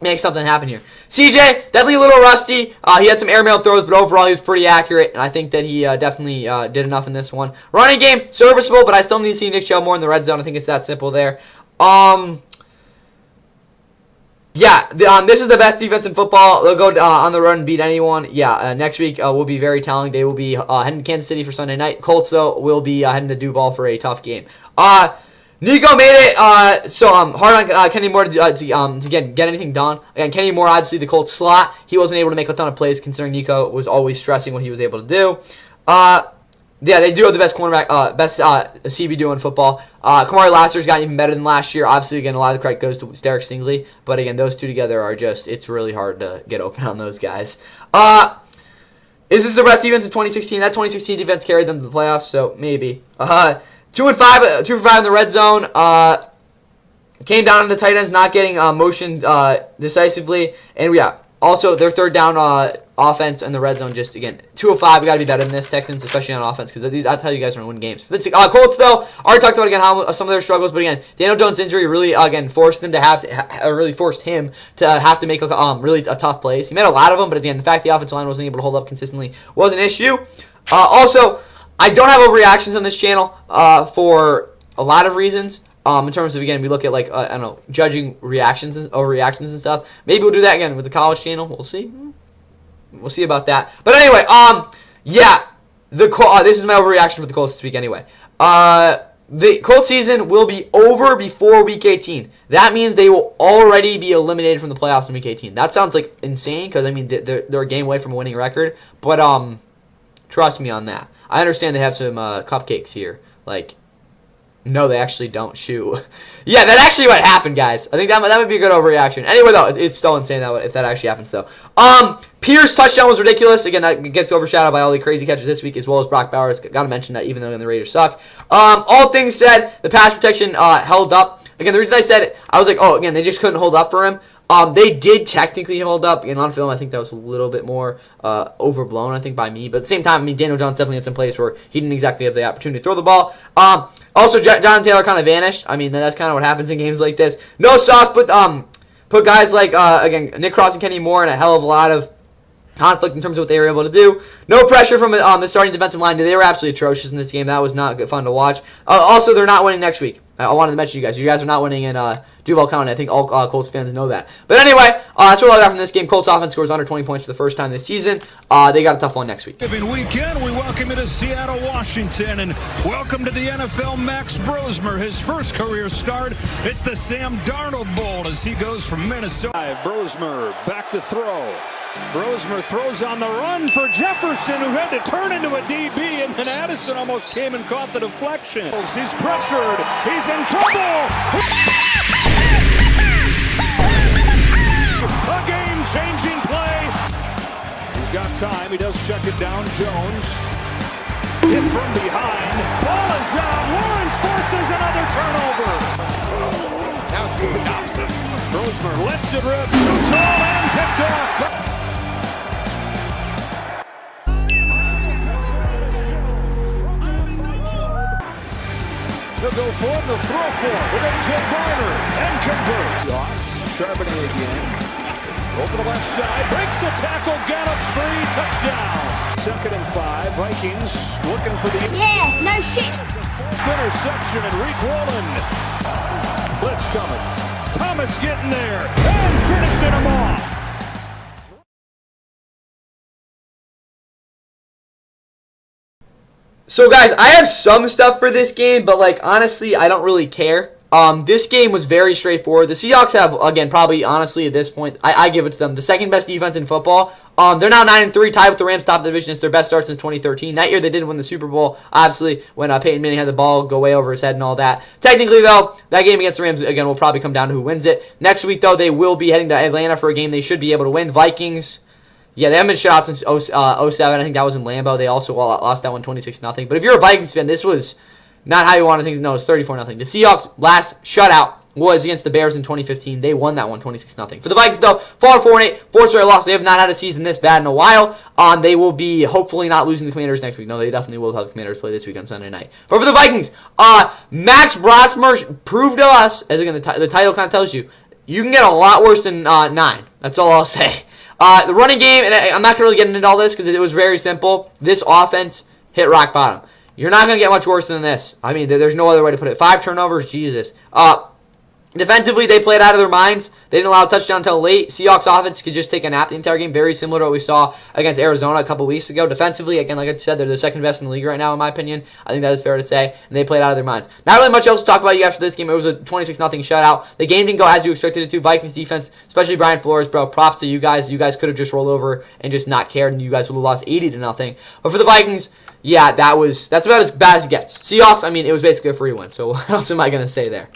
makes something happen here. CJ, definitely a little rusty. He had some airmail throws, but overall he was pretty accurate, and I think that he definitely did enough in this one. Running game, serviceable, but I still need to see Nick Chubb more in the red zone. I think it's that simple there. Yeah, this is the best defense in football. They'll go on the run and beat anyone. Yeah, next week will be very telling. They will be heading to Kansas City for Sunday night. Colts, though, will be heading to Duval for a tough game. Nico made it hard on Kenny Moore to get anything done. Again, Kenny Moore, obviously the Colts slot. He wasn't able to make a ton of plays considering Nico was always stressing what he was able to do. Yeah, they do have the best cornerback, best CB duo in football. Kamari Lassiter's gotten even better than last year. Obviously, again, a lot of the credit goes to Derek Stingley. But again, those two together are just, it's really hard to get open on those guys. Is this the best defense in 2016? That 2016 defense carried them to the playoffs, so maybe. 2 for 5 in the red zone. Came down to the tight ends not getting motion decisively. And yeah, also their third down offense in the red zone, just again 2 of 5. We got to be better than this, Texans, especially on offense, because that's how you guys are going to win games. The Colts, though, already talked about again how some of their struggles, but again, Daniel Jones' injury really forced him to have to make really a tough plays. He made a lot of them, but again, the fact the offensive line wasn't able to hold up consistently was an issue. Also, I don't have overreactions on this channel for a lot of reasons. In terms of, again, we look at, like, I don't know, judging overreactions and stuff. Maybe we'll do that again with the college channel. We'll see. We'll see about that. But anyway, yeah, this is my overreaction for the Colts this week anyway. The Colts season will be over before Week 18. That means they will already be eliminated from the playoffs in Week 18. That sounds, like, insane because, I mean, they're a game away from a winning record. But, trust me on that. I understand they have some cupcakes here. Like, no, they actually don't. Shoot. Yeah, that actually might happen, guys. I think that might be a good overreaction. Anyway, though, it's still insane if that actually happens, though. Pierce touchdown was ridiculous. Again, that gets overshadowed by all the crazy catches this week, as well as Brock Bowers. Got to mention that, even though the Raiders suck. All things said, the pass protection held up. Again, the reason I said it, I was like, oh, again, they just couldn't hold up for him. They did technically hold up. Again, on film, I think that was a little bit more overblown, I think, by me. But at the same time, I mean, Daniel Jones definitely had some plays where he didn't exactly have the opportunity to throw the ball. Also, Jonathan Taylor kind of vanished. I mean, that's kind of what happens in games like this. No sauce, but put guys like, again, Nick Cross and Kenny Moore in a hell of a lot of conflict in terms of what they were able to do. No pressure from the starting defensive line. They were absolutely atrocious in this game. That was not good fun to watch. Also, they're not winning next week. I wanted to mention you guys. You guys are not winning in Duval County. I think all Colts fans know that. But anyway, that's what I got from this game. Colts offense scores under 20 points for the first time this season. They got a tough one next week. Weekend, we welcome you to Seattle, Washington, and welcome to the NFL Max Brosmer, his first career start. It's the Sam Darnold Bowl as he goes from Minnesota. Brosmer back to throw. Brosmer throws on the run for Jefferson, who had to turn into a DB, and then Addison almost came and caught the deflection. He's pressured. He's in trouble. A game-changing play. He's got time. He does check it down. Jones hit from behind. Ball is out. Lawrence forces another turnover. Now it's going opposite. Brosmer lets it rip. Too tall and picked off. They'll go for him, they'll throw for him with A.J. Barner and convert. Hawks, Charbonnet again. Over the left side, breaks the tackle, gallops free, touchdown. 2nd and 5, Vikings looking for the... Yeah, no shit. Interception, and Reek Wallen. Blitz coming. Thomas getting there and finishing him off. So guys, I have some stuff for this game, but like honestly, I don't really care. This game was very straightforward. The Seahawks have, again, probably honestly at this point, I give it to them, the second best defense in football. They're now 9-3, tied with the Rams, top of the division. It's their best start since 2013. That year they did win the Super Bowl, obviously, when Peyton Manning had the ball go way over his head and all that. Technically, though, that game against the Rams, again, will probably come down to who wins it. Next week, though, they will be heading to Atlanta for a game they should be able to win. Vikings... Yeah, they haven't been shut out since 07. I think that was in Lambeau. They also lost that one 26-0. But if you're a Vikings fan, this was not how you want to think. No, it's 34-0. The Seahawks' last shutout was against the Bears in 2015. They won that one 26-0. For the Vikings, though, 4-8, 4 straight loss. They have not had a season this bad in a while. They will be hopefully not losing the Commanders next week. No, they definitely will have the Commanders play this week on Sunday night. But for the Vikings, Max Brosmer proved to us, as again the title kind of tells you, you can get a lot worse than 9. That's all I'll say. The running game, and I'm not going to really get into all this because it was very simple. This offense hit rock bottom. You're not going to get much worse than this. I mean, there's no other way to put it. 5 turnovers, Jesus. Defensively, they played out of their minds. They didn't allow a touchdown until late. Seahawks offense could just take a nap the entire game, very similar to what we saw against Arizona a couple weeks ago. Defensively, again, like I said, they're the second best in the league right now, in my opinion. I think that is fair to say, and they played out of their minds. Not really much else to talk about you after this game. It was a 26-0 shutout. The game didn't go as you expected it to. Vikings defense, especially Brian Flores, bro, props to you guys. You guys could have just rolled over and just not cared, and you guys would have lost 80-0. But for the Vikings, yeah, that's about as bad as it gets. Seahawks, I mean, it was basically a free win. So what else am I going to say there?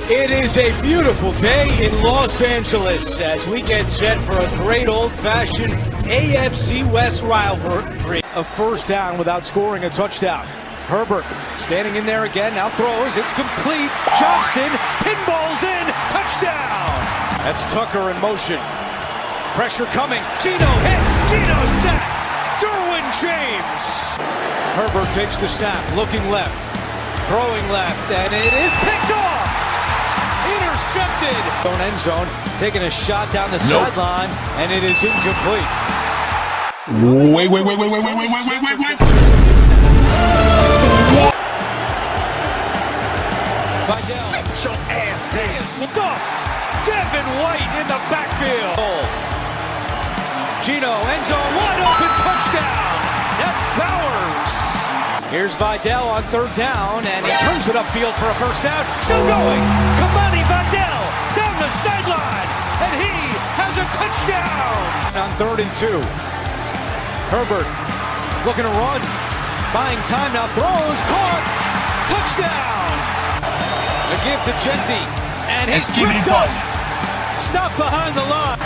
It is a beautiful day in Los Angeles as we get set for a great old-fashioned AFC West rivalry. A first down without scoring a touchdown. Herbert standing in there again, now throws, it's complete. Johnston, pinballs in, touchdown! That's Tucker in motion. Pressure coming, Geno hit, Geno sacked! Derwin James! Herbert takes the snap, looking left, throwing left, and it is picked off! Intercepted! End zone, taking a shot down the sideline, and it is incomplete. Wait. Vidal. Sit your ass down. Stuffed! Devin White in the backfield. Geno, end zone, wide open touchdown! That's Bowers! Here's Vidal on third down, and he turns it upfield for a first down. Still going! Kamani Vidal down the sideline, and he has a touchdown! On 3rd and 2. Herbert looking to run. Buying time now, throws, caught! Touchdown! A give to Genti, and he's tripped up. Stuff behind the line.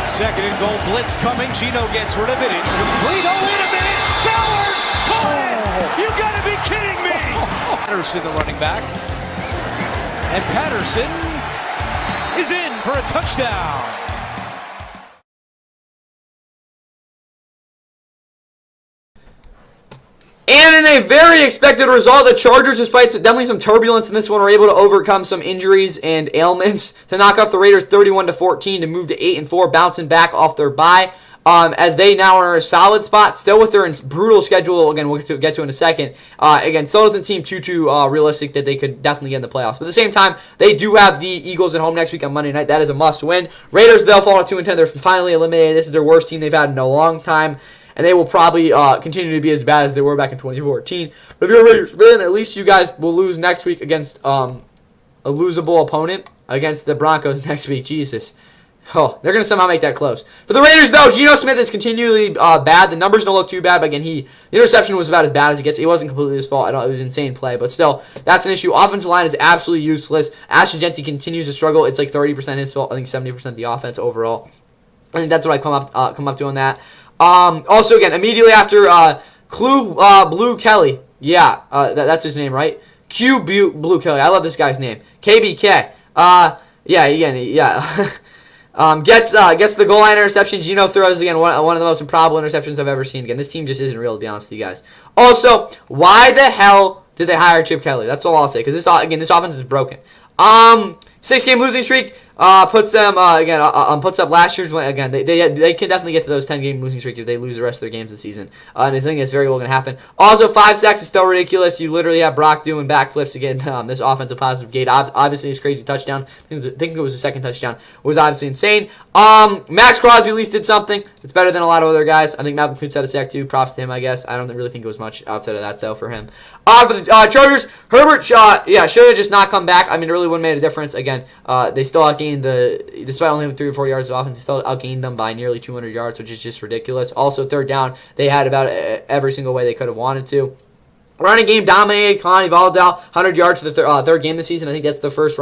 Second and goal, blitz coming. Gino gets rid of it. Incomplete. Oh, wait a minute. Bowers caught it. You got to be kidding me. Patterson, the running back. And Patterson is in for a touchdown. And in a very expected result, the Chargers, despite definitely some turbulence in this one, were able to overcome some injuries and ailments to knock off the Raiders 31-14 to move to 8-4, bouncing back off their bye. As they now are in a solid spot, still with their brutal schedule. Again, we'll get to in a second. Again, still doesn't seem too realistic that they could definitely get in the playoffs. But at the same time, they do have the Eagles at home next week on Monday night. That is a must-win. Raiders, they'll fall to 2-10. They're finally eliminated. This is their worst team they've had in a long time. And they will probably continue to be as bad as they were back in 2014. But if you're a Raiders fan, at least you guys will lose next week against a losable opponent against the Broncos next week. Jesus. Oh, they're going to somehow make that close. For the Raiders, though, Geno Smith is continually bad. The numbers don't look too bad, but again, the interception was about as bad as it gets. It wasn't completely his fault. I don't. It was an insane play, but still, that's an issue. Offensive line is absolutely useless. Ashton Jeanty continues to struggle. It's like 30% his fault. I think 70% the offense overall. I think that's what I come up to on that. Also, again, immediately after Blue Kelly. Yeah, that's his name, right? Blue Kelly. I love this guy's name. KBK. Gets the goal line interception. Geno throws, again, one of the most improbable interceptions I've ever seen. Again, this team just isn't real, to be honest with you guys. Also, why the hell did they hire Chip Kelly? That's all I'll say, because this offense is broken. 6-game losing streak puts them puts up last year's win. Again, they can definitely get to those 10-game losing streak if they lose the rest of their games this season. And I think it's very well going to happen. Also, 5 sacks is still ridiculous. You literally have Brock doing backflips to get this offensive positive gate. Obviously, his crazy touchdown. I think it was the second touchdown. Was obviously insane. Max Crosby at least did something. It's better than a lot of other guys. I think Malcolm Kuntz had a sack too. Props to him, I guess. I don't really think it was much outside of that though for him. For the Chargers, Herbert should have just not come back. I mean, it really wouldn't have made a difference. Again, they still outgained despite only having 3 or 4 yards of offense, they still outgained them by nearly 200 yards, which is just ridiculous. Also, third down, they had about every single way they could have wanted to. Running game dominated. Kalani Voladao, 100 yards for the third game this season. I think that's the first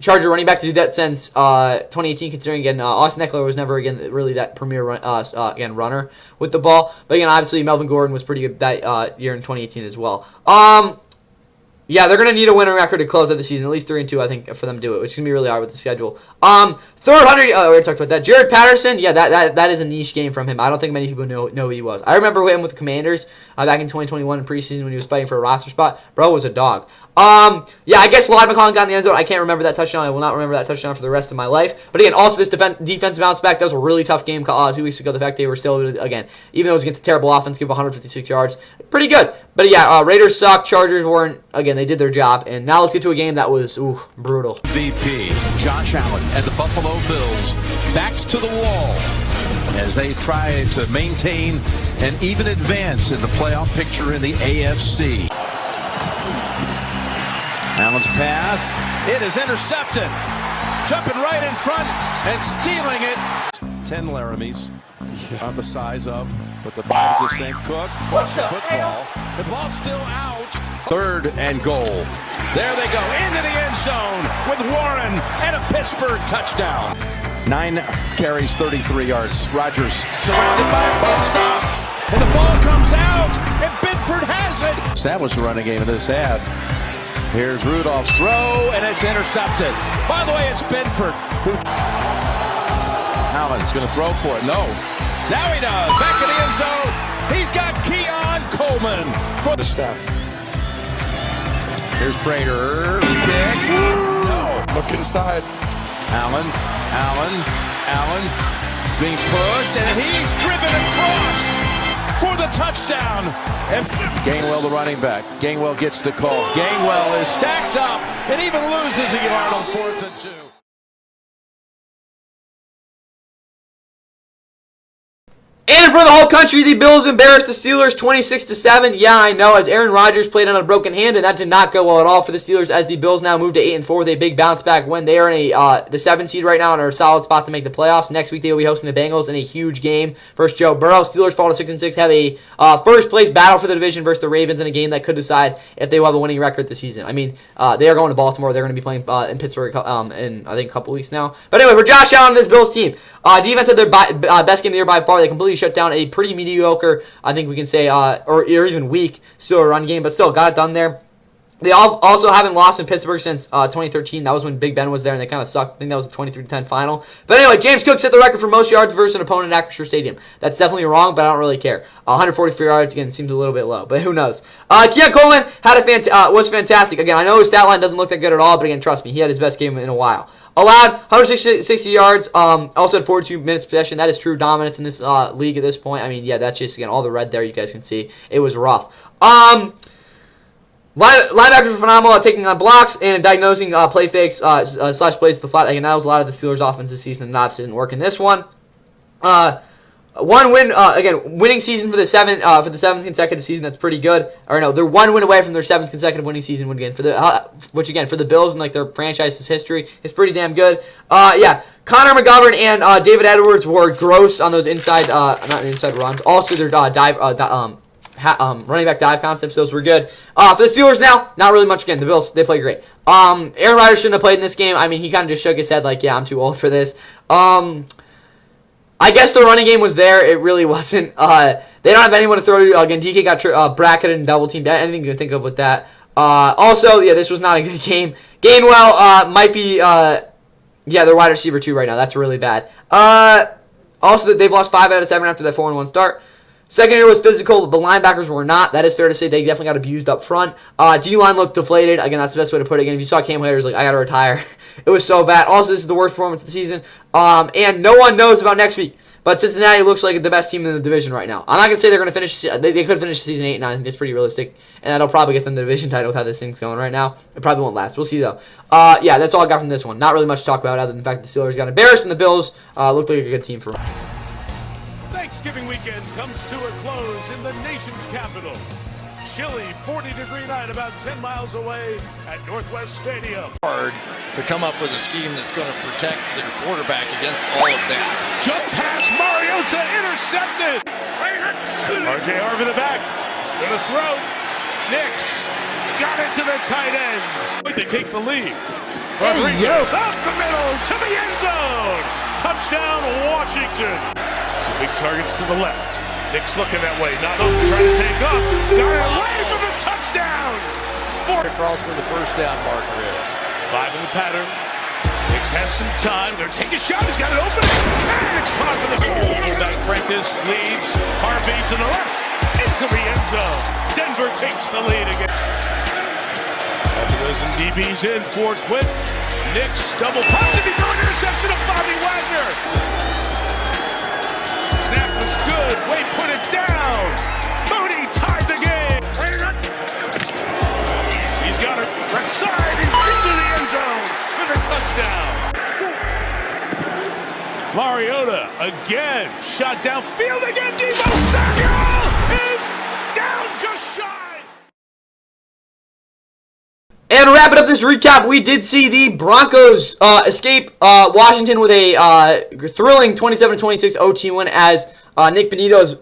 Charger running back to do that since 2018, considering, again, Austin Eckler was never, again, really that premier runner with the ball. But, again, obviously, Melvin Gordon was pretty good that year in 2018 as well. Yeah, they're going to need a winning record to close out the season, at least 3-2, I think, for them to do it, which is going to be really hard with the schedule. Third 100, we already talked about that. Jared Patterson, yeah, that is a niche game from him. I don't think many people know who he was. I remember him with the Commanders back in 2021 in preseason when he was fighting for a roster spot. Bro was a dog. Yeah, I guess Lod McCollum got in the end zone. I can't remember that touchdown. I will not remember that touchdown for the rest of my life. But again, also this defense bounce back. That was a really tough game 2 weeks ago. The fact they were still, again, even though it was against a terrible offense, give 156 yards. Pretty good. But yeah, Raiders suck. Chargers weren't. Again, they did their job. And now let's get to a game that was brutal. VP Josh Allen and the Buffalo Bills backs to the wall as they try to maintain an even advance in the playoff picture in the AFC. Allen's pass, it is intercepted. Jumping right in front and stealing it. 10 Laramies on the size of, but the vibe is the same. Cook, what's the football? The ball's still out. 3rd and goal. There they go, into the end zone with Warren and a Pittsburgh touchdown. 9 carries, 33 yards. Rodgers surrounded by a post-up, and the ball comes out, and Binford has it. Established a running game in this half. Here's Rudolph's throw, and it's intercepted. By the way, it's Binford. Allen's going to throw for it. No. Now he does. Back to the end zone. He's got Keon Coleman for the stuff. Here's Prater. Kick. No. Look inside. Allen being pushed, and he's driven across for the touchdown. And Gainwell, the running back. Gainwell gets the call. Gainwell is stacked up and even loses a yard on 4th and 2. And in front of the whole country, the Bills embarrassed the Steelers 26-7. Yeah, I know, as Aaron Rodgers played on a broken hand, and that did not go well at all for the Steelers, as the Bills now moved to 8-4 with a big bounce back win. They are in the 7th seed right now and are a solid spot to make the playoffs. Next week, they will be hosting the Bengals in a huge game versus Joe Burrow. Steelers fall to 6-6, have a first-place battle for the division versus the Ravens in a game that could decide if they will have a winning record this season. I mean, they are going to Baltimore. They're going to be playing in Pittsburgh in, I think, a couple weeks now. But anyway, for Josh Allen and this Bills team, defense had their best game of the year by far. They completely shut down a pretty mediocre, I think we can say, or even weak Steelers run game, but still got it done there. They also haven't lost in Pittsburgh since 2013. That was when Big Ben was there, and they kind of sucked. I think that was a 23-10 final. But anyway, James Cook set the record for most yards versus an opponent at Acrisure Stadium. That's definitely wrong, but I don't really care. 143 yards, again, seems a little bit low, but who knows. Keon Coleman was fantastic. Again, I know his stat line doesn't look that good at all, but again, trust me, he had his best game in a while. Allowed 160 yards, also had 42 minutes possession. That is true dominance in this league at this point. I mean, yeah, that's just, again, all the red there you guys can see. It was rough. Linebackers were phenomenal at taking on blocks and diagnosing play fakes slash plays to the flat. Again, that was a lot of the Steelers' offense this season, and obviously didn't work in this one. One win, again, winning season for the seventh consecutive season. That's pretty good. Or no, they're one win away from their 7th consecutive winning season. Again, for the Bills and like their franchise's history, is pretty damn good. Yeah, Connor McGovern and David Edwards were gross on those not inside runs. Also, their running back dive concepts, those were good. For the Steelers now, not really much. Again, the Bills, they play great. Aaron Rodgers shouldn't have played in this game. I mean, he kind of just shook his head like, yeah, I'm too old for this. I guess the running game was there. It really wasn't. They don't have anyone to throw to. Again, DK got bracketed and double teamed. Anything you can think of with that. Also, yeah, this was not a good game. Gainwell might be, their wide receiver too right now. That's really bad. Also, they've lost 5 out of 7 after that 4-1 start. Secondary was physical, but the linebackers were not. That is fair to say. They definitely got abused up front. D-line looked deflated. Again, that's the best way to put it. Again, if you saw Cam Hater's like, I got to retire. It was so bad. Also, this is the worst performance of the season. And no one knows about next week. But Cincinnati looks like the best team in the division right now. I'm not going to say they're going to finish. They could finish the season 8-9. I think that's pretty realistic. And that'll probably get them the division title with how this thing's going right now. It probably won't last. We'll see, though. Yeah, that's all I got from this one. Not really much to talk about other than the fact that the Steelers got embarrassed and the Bills looked like a good team for them. Thanksgiving weekend comes to a close in the nation's capital. Chilly 40-degree night about 10 miles away at Northwest Stadium. Hard to come up with a scheme that's going to protect their quarterback against all of that. Jump pass, Mariota intercepted. RJ over the back. Gonna throw. Nix got it to the tight end. They take the lead. Rodriguez up the middle to the end zone. Touchdown, Washington. Big targets to the left. Nick's looking that way. Not open, trying to take off. Got it away for the touchdown. Across where the first down marker is. 5 in the pattern. Nix has some time. They're taking a shot. He's got it open. And it's caught for the fullback. Prentice leads. Harvey to the left. Into the end zone. Denver takes the lead again. After those and DBs in, Ford quit. Nix double punch and he threw an interception of Bobby Wagner. Snap was good. Wade put it down. Mooney tied the game. He's got it left side. He's into the end zone for the touchdown. Mariota again. Shot downfield again. Deebo Samuel is down just shy. And to wrap it up this recap, we did see the Broncos escape Washington with a thrilling 27-26 OT win as Nick Benito's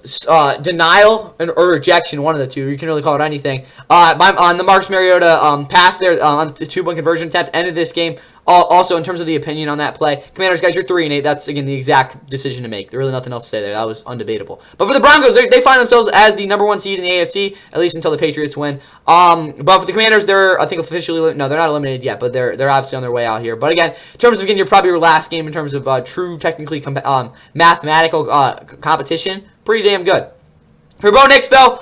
denial or rejection, one of the two, you can really call it anything, on the Marcus Mariota pass there on the 2-point conversion attempt ended this game. Also, in terms of the opinion on that play, Commanders, guys, you're 3-8. That's, again, the exact decision to make. There's really nothing else to say there. That was undebatable. But for the Broncos, they find themselves as the #1 seed in the AFC, at least until the Patriots win. But for the Commanders, they're, I think, officially, no, they're not eliminated yet, but they're obviously on their way out here. But again, in terms of, again, probably your last game in terms of true, technically, mathematical competition, pretty damn good. For Bo Nix, though,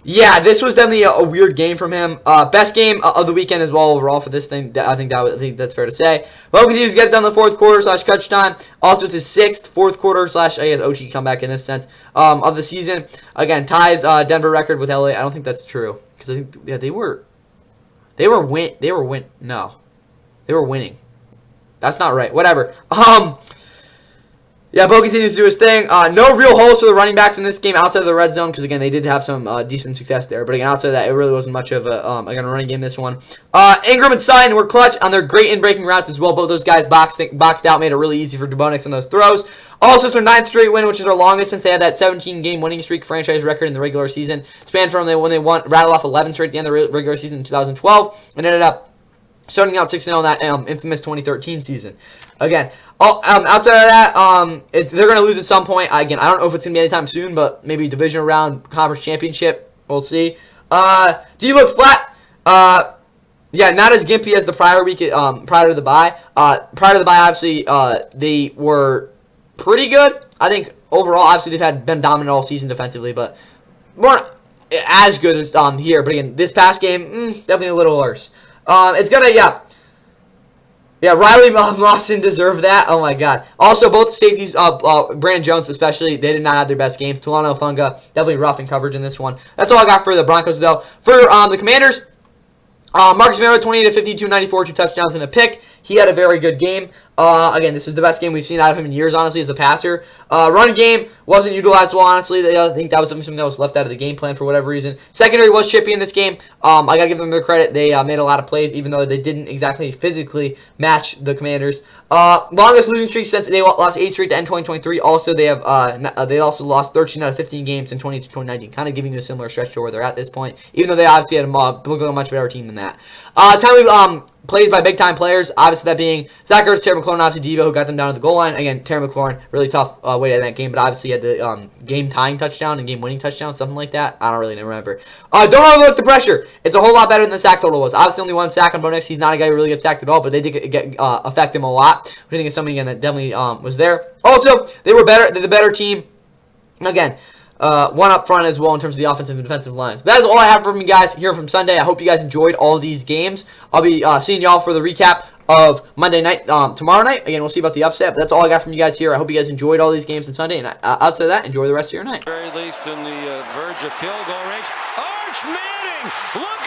yeah, this was definitely a weird game from him. Best game of the weekend as well overall for this thing. I think that's fair to say. Bo continues to get it done in the fourth quarter / crunch time. Also, it's his 6th fourth quarter / I guess OT comeback in this sense of the season. Again, ties Denver record with LA. I don't think that's true because I think they were winning. That's not right. Whatever. Yeah, Bo continues to do his thing. No real holes for the running backs in this game outside of the red zone because, again, they did have some decent success there. But, again, outside of that, it really wasn't much of a running game this one. Ingram and Sutton were clutch on their great in-breaking routes as well. Both those guys boxed out, made it really easy for DeBonix on those throws. Also, it's their 9th straight win, which is their longest since they had that 17-game winning streak franchise record in the regular season. Spanned from when they rattled off 11 straight at the end of the regular season in 2012 and ended up starting out 6-0 in that infamous 2013 season. Again, outside of that, they're going to lose at some point. Again, I don't know if it's going to be anytime soon, but maybe division round, conference championship. We'll see. D looked flat. Yeah, not as gimpy as the prior week, prior to the bye. Prior to the bye, obviously, they were pretty good. I think overall, obviously, they've been dominant all season defensively, but weren't as good as here. But again, this past game, definitely a little worse. It's going to, yeah, Riley Lawson deserved that. Oh, my God. Also, both safeties, Brandon Jones especially, they did not have their best games. Tulano Funga, definitely rough in coverage in this one. That's all I got for the Broncos, though. For the Commanders, Marcus Mariota, 28 of 52, 94, 2 touchdowns and a pick. He had a very good game. Again, this is the best game we've seen out of him in years, honestly, as a passer. Running game wasn't utilized well, honestly. I think that was something that was left out of the game plan for whatever reason. Secondary was chippy in this game. I got to give them their credit. They made a lot of plays, even though they didn't exactly physically match the Commanders. Longest losing streak since they lost 8 straight to end 2023. Also, they also lost 13 out of 15 games in 2019, kind of giving you a similar stretch to where they're at this point, even though they obviously had look like a much better team than that. Timely plays by big-time players, obviously that being Zach Ertz, Terry McLaurin, obviously Deebo, who got them down to the goal line. Again, Terry McLaurin, really tough way to end that game, but obviously he had the game-tying touchdown and game-winning touchdown, something like that. I don't really remember. Don't overlook the pressure. It's a whole lot better than the sack total was. Obviously only 1 sack on Bo Nix. He's not a guy who really gets sacked at all, but they did affect him a lot, which I think is something again that definitely was there. Also, they were better. They're the better team. Again, one up front as well in terms of the offensive and defensive lines. But that is all I have from you guys here from Sunday. I hope you guys enjoyed all of these games. I'll be seeing y'all for the recap of Monday night, tomorrow night. Again, we'll see about the upset, but that's all I got from you guys here. I hope you guys enjoyed all these games on Sunday, and outside of that, enjoy the rest of your night. Very least in the verge of field goal range. Arch Manning, look